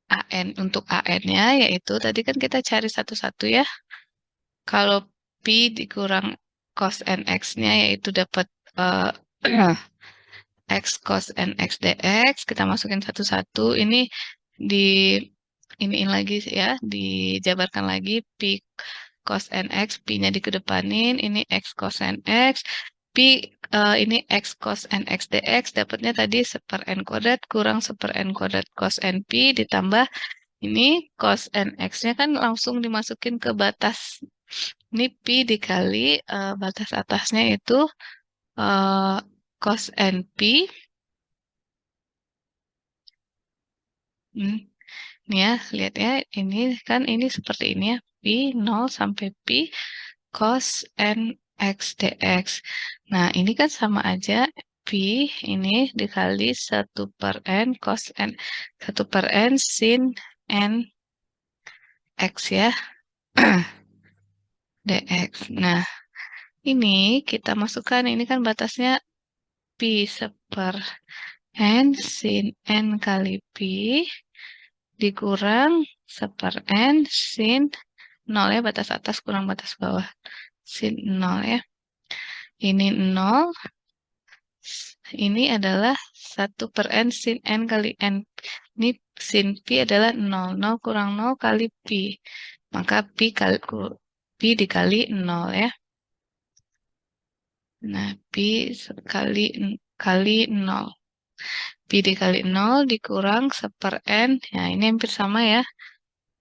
AN. Untuk AN-nya yaitu tadi kan kita cari satu-satu ya. Kalau pi dikurang cos nx-nya yaitu dapat x cos nx dx, kita masukin satu-satu. Ini di iniin lagi ya, dijabarkan lagi pi cos nx, pi-nya dikedepanin, ini x cos nx, pi ini x cos nx dx, dapatnya tadi 1/n² kurang 1/n² cos np ditambah ini cos nx-nya kan langsung dimasukin ke batas. Ini pi dikali batas atasnya itu eh, cos np. Hmm, Nih ya, lihat ya, ini kan ini seperti ini ya, pi 0 sampai pi cos nx dx. Nah, ini kan sama aja, pi ini dikali 1/n cos n, 1/n sin n x ya, dx. Nah, ini kita masukkan, ini kan batasnya pi 1/n sin n kali pi dikurang 1/n sin 0 ya, batas atas kurang batas bawah. Sin 0 ya. Ini 0. Ini adalah 1/n sin n kali n. Ini sin pi adalah 0. 0 kurang 0 kali pi. Maka pi dikali 0 ya. Nah, pi kali 0. Pi dikali 0 dikurang 1/n. Nah, ini hampir sama ya.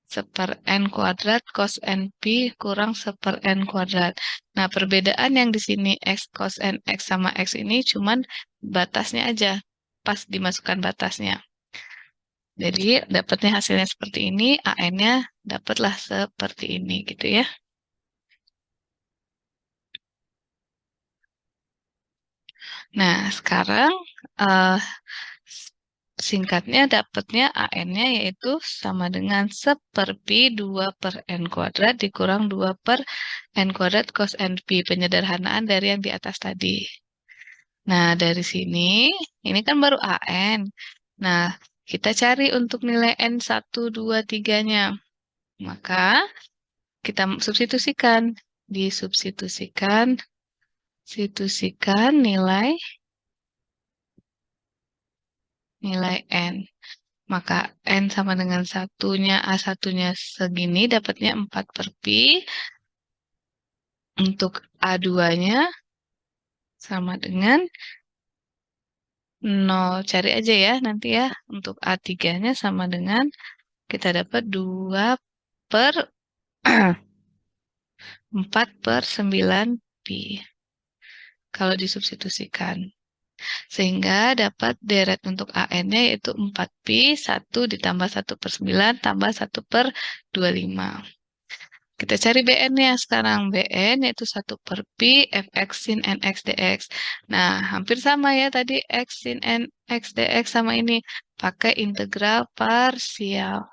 1/n kuadrat cos n pi kurang 1/n kuadrat. Nah, perbedaan yang di sini x cos n x sama x ini cuman batasnya aja. Pas dimasukkan batasnya. Jadi, dapatnya hasilnya seperti ini, AN-nya dapatlah seperti ini gitu ya. Nah, sekarang eh, singkatnya dapatnya AN-nya yaitu sama dengan 1/pi 2/n kuadrat dikurang 2/n kuadrat cos n pi. Penyederhanaan dari yang di atas tadi. Nah, dari sini, ini kan baru AN. Nah, kita cari untuk nilai N1, 2, 3-nya. Maka, kita substitusikan. Substitusikan nilai N. Maka N sama dengan satunya, A1-nya segini, dapatnya 4/pi. Untuk A2-nya sama dengan 0. Cari aja ya nanti ya. Untuk A3-nya sama dengan, kita dapat 4/9pi. Kalau disubstitusikan. Sehingga dapat deret untuk AN-nya yaitu 4pi, 1 ditambah 1/9 tambah 1/25. Kita cari BN-nya sekarang. BN yaitu 1/pi fx sin nx dx. Nah, hampir sama ya tadi x sin nx dx sama ini. Pakai integral parsial.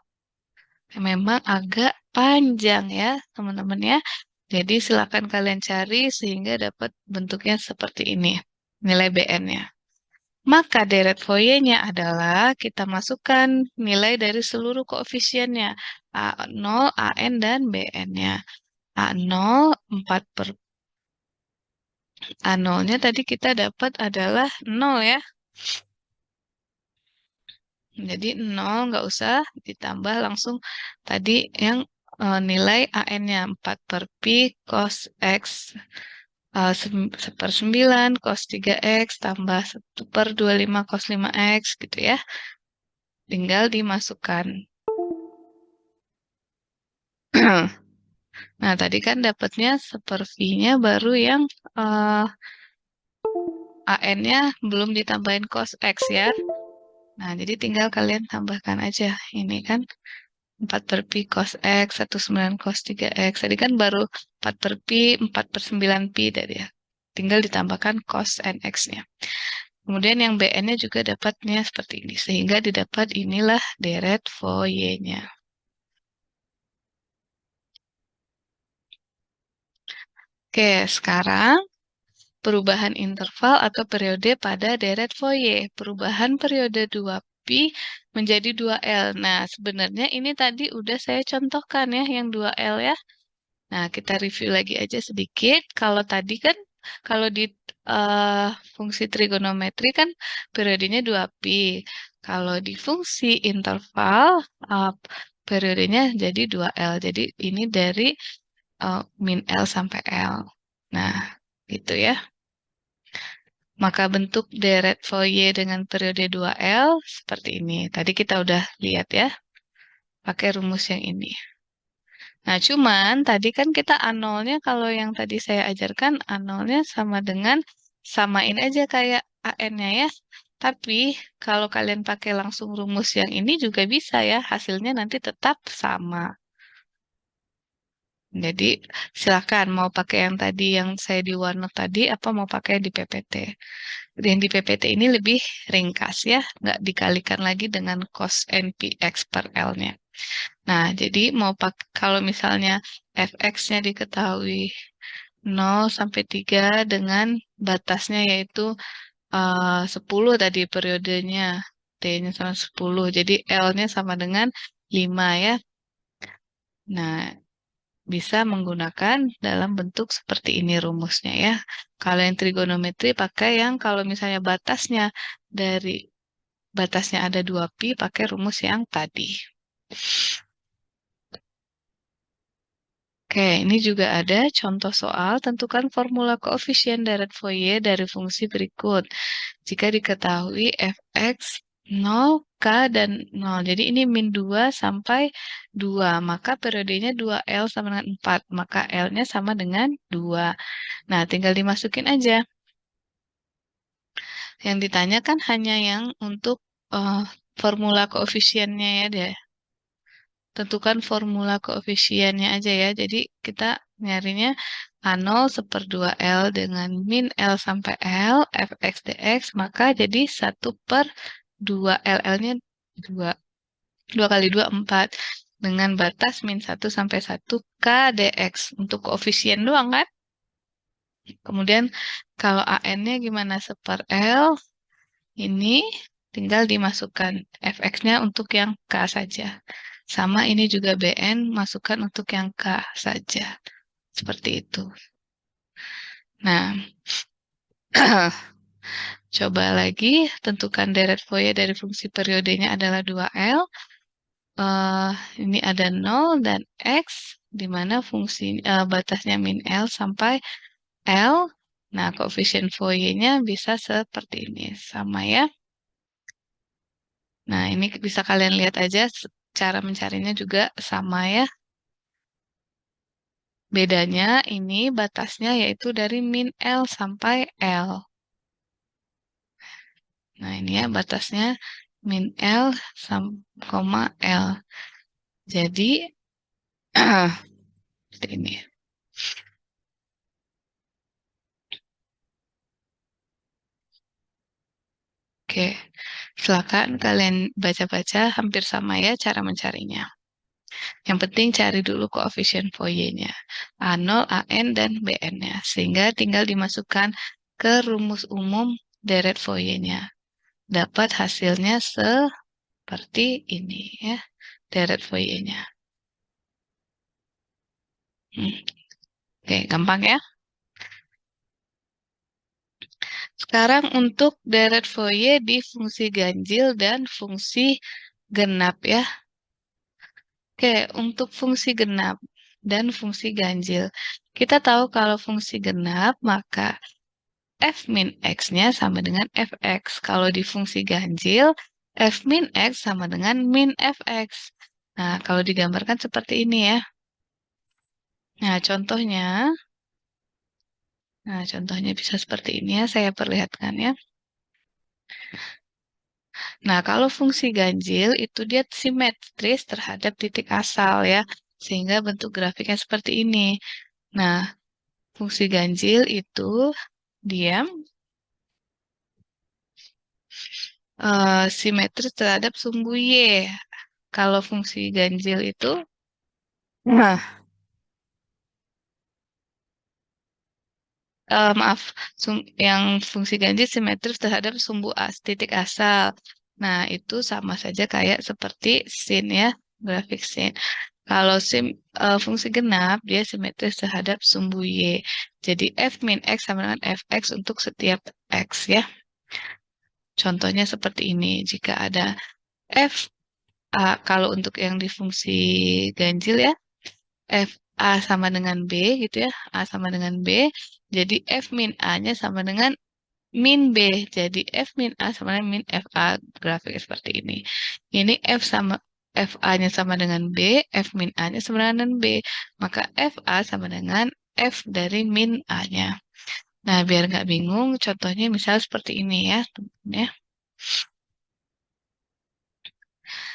Memang agak panjang ya, teman-teman ya. Jadi, silakan kalian cari sehingga dapat bentuknya seperti ini. Nilai BN-nya. Maka deret Fourier-nya adalah kita masukkan nilai dari seluruh koefisiennya. A0, AN, dan BN-nya. A0, 4 A0-nya tadi kita dapat adalah 0 ya. Jadi 0 nggak usah ditambah langsung tadi yang nilai AN-nya 4/pi cos x 1/9 cos 3x tambah 1/25 cos 5x gitu ya. Tinggal dimasukkan. Nah, tadi kan dapatnya 1/v-nya baru yang AN-nya belum ditambahin cos x ya. Nah, jadi tinggal kalian tambahkan aja. Ini kan 4/pi cos x, 1/9 cos 3x. Tadi kan baru 4/pi, 4/9pi tadi ya. Tinggal ditambahkan cos nx-nya. Kemudian yang BN-nya juga dapatnya seperti ini. Sehingga didapat inilah deret Fourier-nya. Oke, sekarang perubahan interval atau periode pada deret Fourier. Perubahan periode 2pi menjadi 2L. Nah, sebenarnya ini tadi udah saya contohkan ya, yang 2L ya. Nah, kita review lagi aja sedikit. Kalau tadi kan, kalau di fungsi trigonometri kan periodenya 2pi. Kalau di fungsi interval, periodenya jadi 2L. Jadi ini dari min L sampai L. Nah, gitu ya. Maka bentuk deret Fourier dengan periode 2L seperti ini. Tadi kita udah lihat ya, pakai rumus yang ini. Nah, cuman tadi kan kita A0-nya kalau yang tadi saya ajarkan A0-nya sama dengan samain aja kayak AN-nya ya. Tapi kalau kalian pakai langsung rumus yang ini juga bisa ya, hasilnya nanti tetap sama. Jadi silakan mau pakai yang tadi yang saya di OneNote tadi apa mau pakai di PPT. Yang di PPT ini lebih ringkas ya, nggak dikalikan lagi dengan cos NPX per L-nya. Nah, jadi mau pakai kalau misalnya fx-nya diketahui 0 sampai 3 dengan batasnya yaitu 10 tadi periodenya, T-nya sama 10. Jadi L-nya sama dengan 5 ya. Nah, bisa menggunakan dalam bentuk seperti ini rumusnya ya. Kalau yang trigonometri pakai yang kalau misalnya batasnya ada 2pi pakai rumus yang tadi. Oke, ini juga ada contoh soal tentukan formula koefisien deret Fourier dari fungsi berikut. Jika diketahui fx 0, k, dan 0. Jadi ini min 2 sampai 2. Maka periodenya 2L sama dengan 4. Maka L-nya sama dengan 2. Nah, tinggal dimasukin aja. Yang ditanyakan hanya yang untuk formula koefisiennya ya deh. Tentukan formula koefisiennya aja ya. Jadi kita nyarinya A0 /2 L dengan min L sampai L, fx dx, maka jadi 1/2 L. L-nya 2. 2 kali 2, 4. Dengan batas min 1 sampai 1 K dx. Untuk koefisien doang kan? Kemudian kalau AN-nya gimana? 1/L. Ini tinggal dimasukkan fx-nya untuk yang K saja. Sama ini juga BN, masukkan untuk yang K saja. Seperti itu. Nah, coba lagi, tentukan deret Fourier dari fungsi periodenya adalah 2L. Ini ada 0 dan X, di mana batasnya min L sampai L. Nah, koefisien Fourier-nya bisa seperti ini. Sama ya. Nah, ini bisa kalian lihat aja, cara mencarinya juga sama ya. Bedanya ini batasnya yaitu dari min L sampai L. Nah, ini ya batasnya min L koma L. Jadi, seperti ini. Oke, silakan kalian baca-baca, hampir sama ya cara mencarinya. Yang penting cari dulu koefisien Fourier-nya. A0, AN, dan BN-nya. Sehingga tinggal dimasukkan ke rumus umum deret Fourier-nya. Dapat hasilnya seperti ini ya, deret Fourier-nya. Oke, gampang ya. Sekarang untuk deret Fourier di fungsi ganjil dan fungsi genap ya. Oke, untuk fungsi genap dan fungsi ganjil. Kita tahu kalau fungsi genap, maka f min x-nya sama dengan fx. Kalau di fungsi ganjil, f min x sama dengan min fx. Nah, kalau digambarkan seperti ini ya. Nah, contohnya bisa seperti ini ya, saya perlihatkan ya. Nah, kalau fungsi ganjil itu dia simetris terhadap titik asal ya, sehingga bentuk grafiknya seperti ini. Nah, fungsi ganjil itu dia simetris terhadap sumbu Y. Kalau fungsi ganjil itu, nah, maaf, yang fungsi ganjil simetris terhadap sumbu titik asal. Nah, itu sama saja kayak seperti sin ya, grafik sin. Kalau fungsi genap, dia simetris terhadap sumbu Y. Jadi F min X sama dengan Fx untuk setiap X ya. Contohnya seperti ini. Jika ada F, kalau untuk yang di fungsi ganjil ya, F A sama dengan B gitu ya. A sama dengan B. Jadi F min A-nya sama dengan min B. Jadi F min A sama dengan min FA. Grafiknya seperti ini. Ini FA-nya sama dengan B, F min A-nya sama dengan B. Maka FA sama dengan F dari min A-nya. Nah, biar nggak bingung, contohnya misal seperti ini ya, teman-teman ya.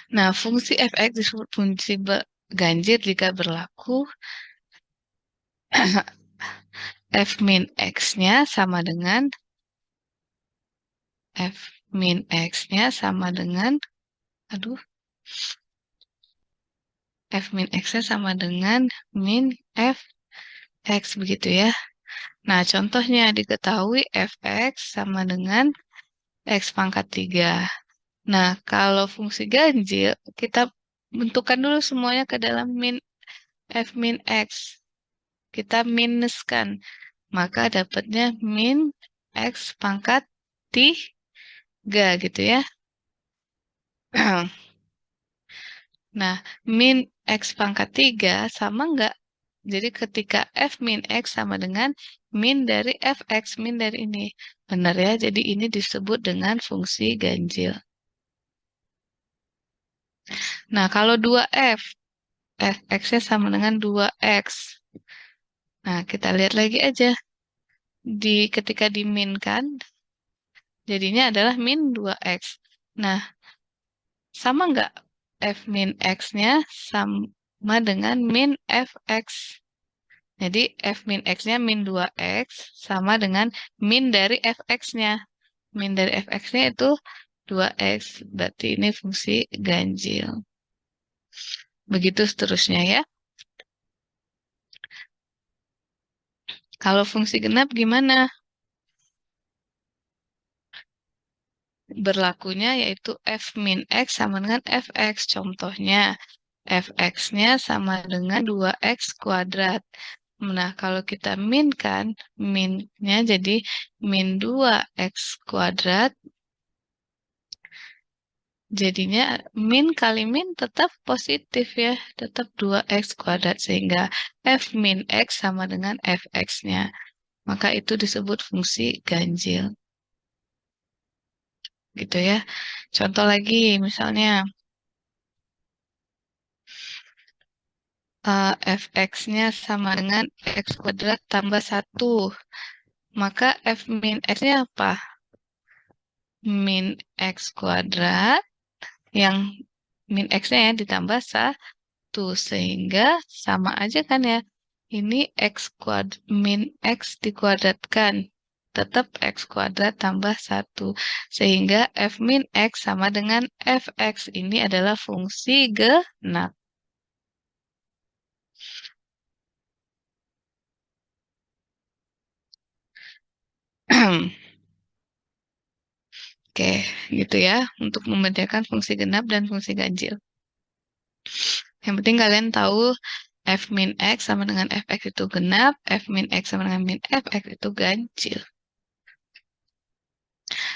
Nah, fungsi fx disebut fungsi ganjil jika berlaku f min x-nya sama dengan f min x-nya sama dengan aduh f min x-nya sama dengan min f x begitu ya. Nah, contohnya diketahui fx sama dengan x pangkat 3. Nah, kalau fungsi ganjil, kita bentukkan dulu semuanya ke dalam min F min X. Kita minuskan. Maka dapatnya min X pangkat 3 gitu ya. Nah, min X pangkat 3 sama nggak? Jadi ketika F min X sama dengan min dari Fx, min dari ini. Benar ya, jadi ini disebut dengan fungsi ganjil. Nah, kalau 2F, Fx-nya sama dengan 2X. Nah, kita lihat lagi aja. Ketika diminkan, jadinya adalah min 2X. Nah, sama nggak F min X-nya sama dengan min Fx. Jadi F min X-nya min 2X sama dengan min dari Fx-nya. Min dari Fx-nya itu 2X. Berarti ini fungsi ganjil. Begitu seterusnya ya. Kalau fungsi genap gimana? Berlakunya yaitu F min X sama dengan Fx. Contohnya, Fx-nya sama dengan 2X kuadrat. Nah, kalau kita min kan, minnya jadi min 2X kuadrat. Jadinya min kali min tetap positif ya, tetap 2X kuadrat. Sehingga F min X sama dengan Fx-nya. Maka itu disebut fungsi ganjil. Gitu ya. Contoh lagi, misalnya Fx-nya sama dengan X kuadrat tambah 1. Maka F min X-nya apa? Min X kuadrat yang min X-nya ya ditambah 1. Sehingga sama aja kan ya. Ini min X dikuadratkan. Tetap X kuadrat tambah 1. Sehingga F min X sama dengan Fx. Ini adalah fungsi genap. Oke, gitu ya. Untuk membedakan fungsi genap dan fungsi ganjil. Yang penting kalian tahu F min X sama dengan Fx itu genap, F min X sama dengan min Fx itu ganjil.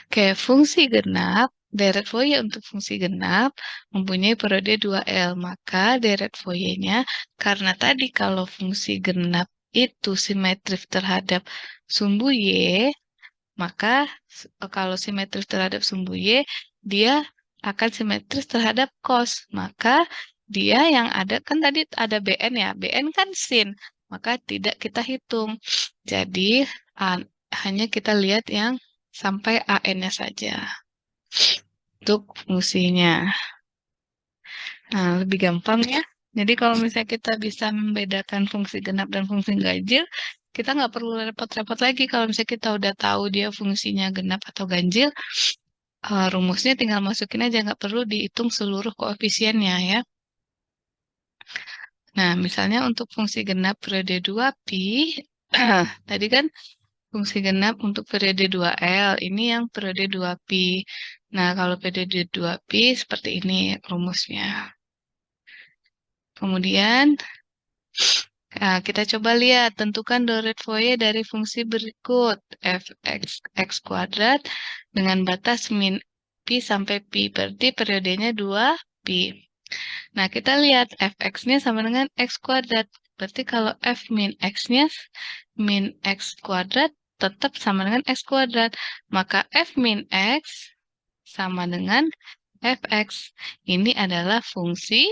Oke, fungsi genap, deret Fourier untuk fungsi genap mempunyai periode 2L. Maka deret Fourier-nya, karena tadi kalau fungsi genap itu simetris terhadap sumbu Y, maka kalau simetris terhadap sumbu Y, dia akan simetris terhadap cos. Maka dia yang ada, kan tadi ada Bn ya, Bn kan sin. Maka tidak kita hitung. Jadi hanya kita lihat yang sampai AN-nya saja. Untuk fungsinya. Nah, lebih gampang ya. Jadi kalau misalnya kita bisa membedakan fungsi genap dan fungsi ganjil, kita nggak perlu repot-repot lagi. Kalau misalnya kita udah tahu dia fungsinya genap atau ganjil, rumusnya tinggal masukin aja, nggak perlu dihitung seluruh koefisiennya ya. Nah, misalnya untuk fungsi genap periode 2pi, tadi kan fungsi genap untuk periode 2L, ini yang periode 2pi. Nah, kalau periode 2pi seperti ini rumusnya. Kemudian, kita coba lihat, tentukan deret Fourier dari fungsi berikut. Fx x kuadrat dengan batas min pi sampai pi, berarti periodenya 2pi. Nah, kita lihat Fx-nya sama dengan x kuadrat. Berarti kalau F min X-nya min x kuadrat tetap sama dengan x kuadrat. Maka F min X sama dengan Fx. Ini adalah fungsi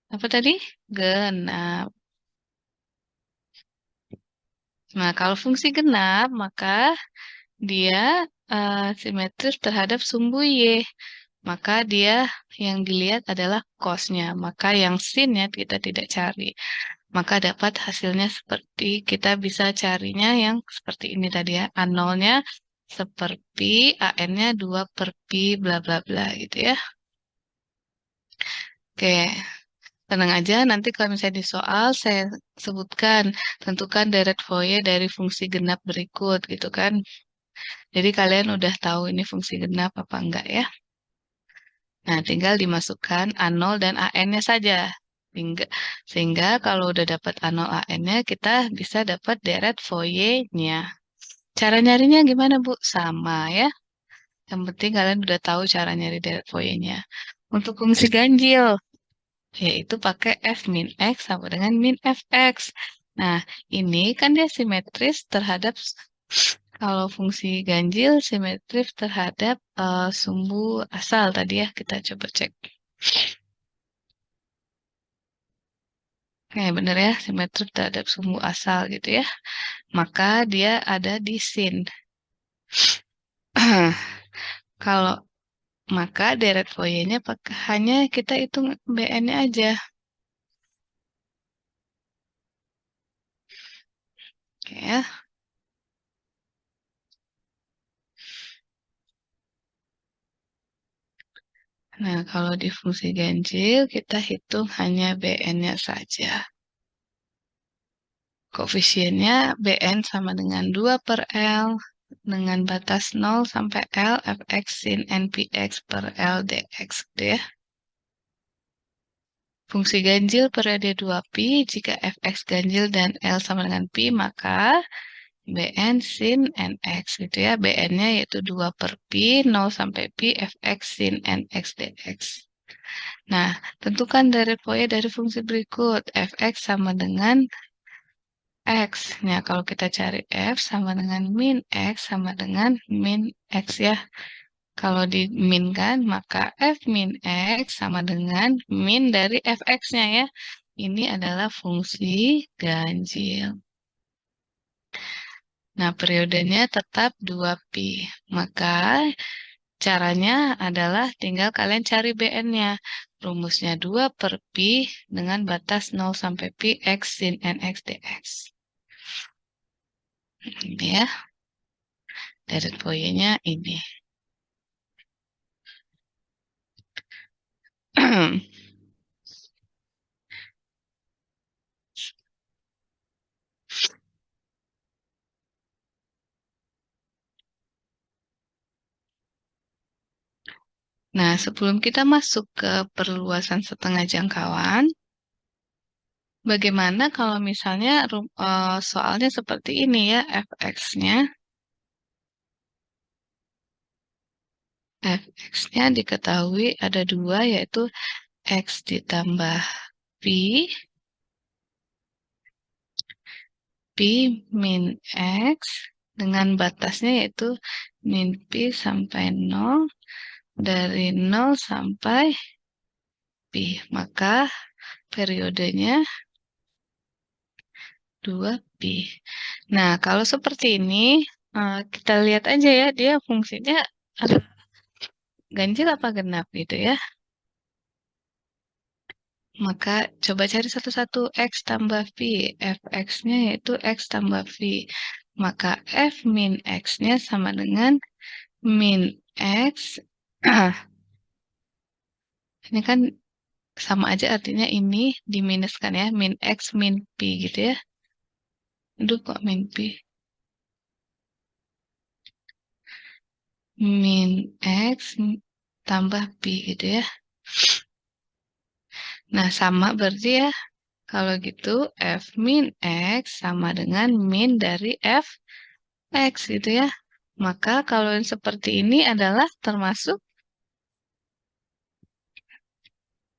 apa tadi? Genap. Nah, kalau fungsi genap, maka dia simetris terhadap sumbu Y. Maka dia yang dilihat adalah cos-nya. Maka yang sin-nya kita tidak cari. Maka dapat hasilnya seperti kita bisa carinya yang seperti ini tadi ya. A0-nya seperti AN-nya 2 per pi bla bla bla gitu ya. Oke, tenang aja, nanti kalau misalnya di soal saya sebutkan, tentukan deret Fourier dari fungsi genap berikut gitu kan. Jadi kalian udah tahu ini fungsi genap apa enggak ya. Nah, tinggal dimasukkan A0 dan AN-nya saja. Sehingga kalau udah dapat A0 AN-nya, kita bisa dapat deret Fourier-nya. Cara nyarinya gimana, Bu? Sama ya. Yang penting kalian udah tahu cara nyari deret Fourier-nya. Untuk fungsi ganjil, yaitu pakai f min x sama dengan min fx. Nah, ini kan dia simetris terhadap, kalau fungsi ganjil simetris terhadap sumbu asal tadi ya, kita coba cek. Kayak bener ya, simetris terhadap sumbu asal gitu ya. Maka dia ada di sin. Kalau maka deret Fourier-nya hanya kita hitung BN-nya aja. Oke ya. Nah, kalau di fungsi ganjil, kita hitung hanya BN-nya saja. Koefisiennya BN sama dengan 2 per L dengan batas 0 sampai L fx sin npx per L dx gitu ya. Fungsi ganjil periode 2pi, jika fx ganjil dan L sama dengan pi, maka Bn sin nx gitu ya. Bn-nya yaitu 2 per pi, 0 sampai pi, fx sin nx dx. Nah, tentukan deret Fourier dari fungsi berikut. Fx sama dengan X. Nah, kalau kita cari F sama dengan min X sama dengan min X ya. Kalau diminkan, maka F min X sama dengan min dari Fx-nya ya. Ini adalah fungsi ganjil. Nah, periodenya tetap 2pi. Maka caranya adalah tinggal kalian cari Bn-nya. Rumusnya 2 per pi dengan batas 0 sampai pi X sin nx dx. Ini ya, deret Fourier-nya ini. Nah, sebelum kita masuk ke perluasan setengah jangkauan, bagaimana kalau misalnya soalnya seperti ini ya, fx-nya. Fx-nya diketahui ada 2, yaitu x ditambah pi, pi min x, dengan batasnya yaitu min pi sampai 0, dari 0 sampai pi. Maka periodenya 2pi. Nah, kalau seperti ini, kita lihat aja ya, dia fungsinya ganjil apa genap gitu ya. Maka coba cari satu-satu x tambah v. Fx-nya yaitu x tambah v. Maka f min x-nya sama dengan min x. Ini kan sama aja artinya ini diminuskan ya. Min x min p gitu ya. Aduh kok min p. Min x tambah p gitu ya. Nah, sama berarti ya. Kalau gitu, f min x sama dengan min dari f x gitu ya. Maka kalau yang seperti ini adalah termasuk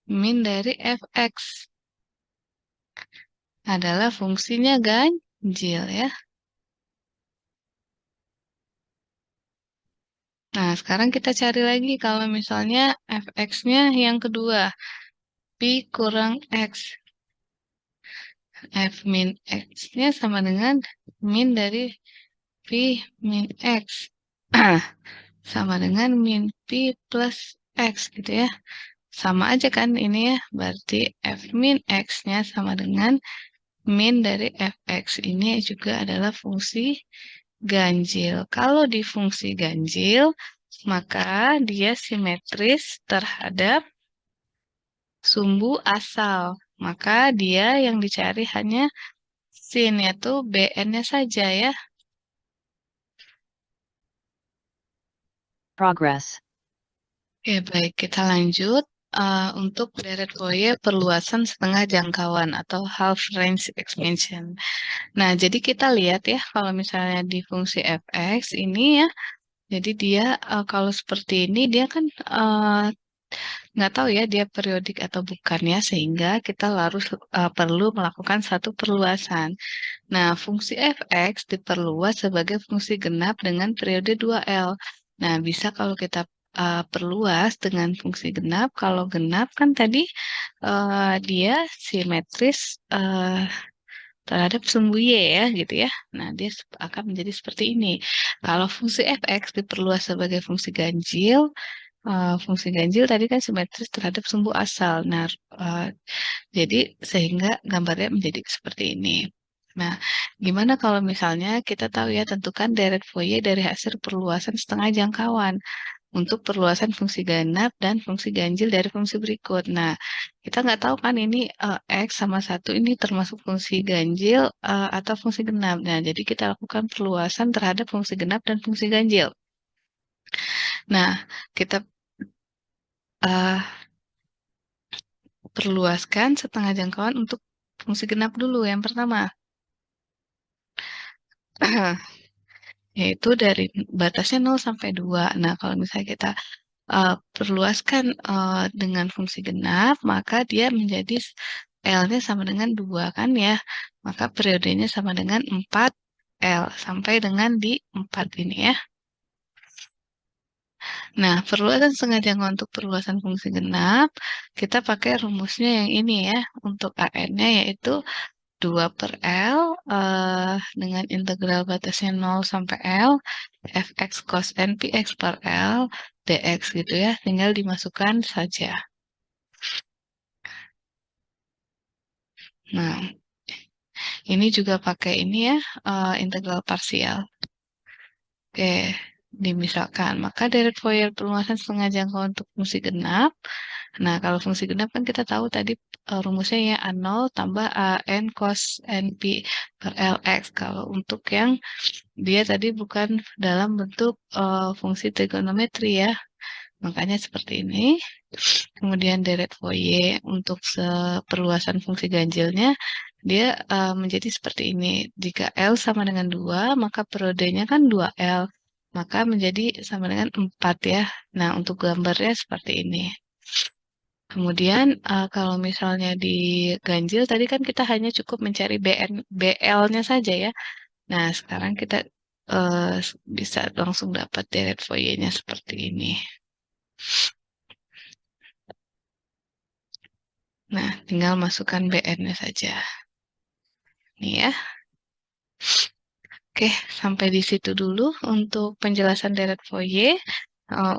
min dari fx. Adalah fungsinya ganjil ya. Nah, sekarang kita cari lagi kalau misalnya fx-nya yang kedua. Pi kurang x. F min x-nya sama dengan min dari pi min x. Sama dengan min pi plus x gitu ya. Sama aja kan ini ya. Berarti f min x-nya sama dengan min dari fx. Ini juga adalah fungsi ganjil. Kalau di fungsi ganjil, maka dia simetris terhadap sumbu asal. Maka dia yang dicari hanya sin, yaitu bn-nya saja ya. Progress. Oke, baik. Kita lanjut. untuk deret Fourier perluasan setengah jangkauan atau half range expansion. Nah, jadi kita lihat ya, kalau misalnya di fungsi f(x) ini ya, jadi dia, kalau seperti ini dia kan, nggak tahu ya dia periodik atau bukan ya, sehingga kita harus, perlu melakukan satu perluasan. Nah, fungsi f(x) diperluas sebagai fungsi genap dengan periode 2L. Nah, bisa kalau kita, perluas dengan fungsi genap, kalau genap kan tadi, dia simetris, terhadap sumbu Y ya, gitu ya. Nah, dia akan menjadi seperti ini. Kalau fungsi f(x) diperluas sebagai fungsi ganjil tadi kan simetris terhadap sumbu asal. Nah, jadi sehingga gambarnya menjadi seperti ini. Nah, gimana kalau misalnya kita tahu ya tentukan deret Fourier dari hasil perluasan setengah jangkauan untuk perluasan fungsi genap dan fungsi ganjil dari fungsi berikut. Nah, kita nggak tahu kan ini X sama satu ini termasuk fungsi ganjil atau fungsi genap. Nah, jadi kita lakukan perluasan terhadap fungsi genap dan fungsi ganjil. Nah, kita eh, perluaskan setengah jangkauan untuk fungsi genap dulu yang pertama. Yaitu dari batasnya 0 sampai 2. Nah, kalau misalnya kita perluaskan, dengan fungsi genap, maka dia menjadi L-nya sama dengan 2 kan ya, maka periodenya sama dengan 4L, sampai dengan di 4 ini ya. Nah, perluasan setengah jangkauan untuk perluasan fungsi genap, kita pakai rumusnya yang ini ya, untuk AN-nya yaitu 2 per L, dengan integral batasnya 0 sampai L, fx cos n px per L, dx gitu ya, tinggal dimasukkan saja. Nah, ini juga pakai ini ya, integral parsial. Oke, dimisalkan. Maka deret Fourier perluasan setengah jangkauan untuk fungsi genap. Nah, kalau fungsi genap kan kita tahu tadi rumusnya ya A0 tambah AN cos NP per LX. Kalau untuk yang dia tadi bukan dalam bentuk fungsi trigonometri ya. Makanya seperti ini. Kemudian deret Fourier untuk perluasan fungsi ganjilnya, dia menjadi seperti ini. Jika L sama dengan 2, maka periodenya kan 2L. Maka menjadi sama dengan 4 ya. Nah, untuk gambarnya seperti ini. Kemudian kalau misalnya di ganjil tadi kan kita hanya cukup mencari BL-nya saja ya. Nah, sekarang kita bisa langsung dapat deret Fourier-nya seperti ini. Nah, tinggal masukkan BN-nya saja. Nih ya. Oke, sampai di situ dulu untuk penjelasan deret Fourier.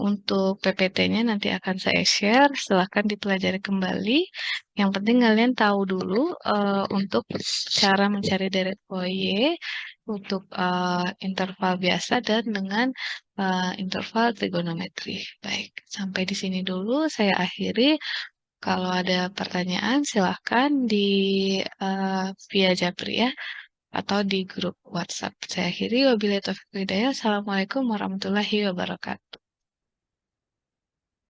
Untuk PPT-nya nanti akan saya share, silahkan dipelajari kembali. Yang penting kalian tahu dulu untuk cara mencari deret Fourier untuk interval biasa dan dengan interval trigonometri. Baik, sampai di sini dulu saya akhiri. Kalau ada pertanyaan silahkan di via Japri ya atau di grup WhatsApp. Saya akhiri wabillahi taufiq wal hidayah. Assalamualaikum warahmatullahi wabarakatuh.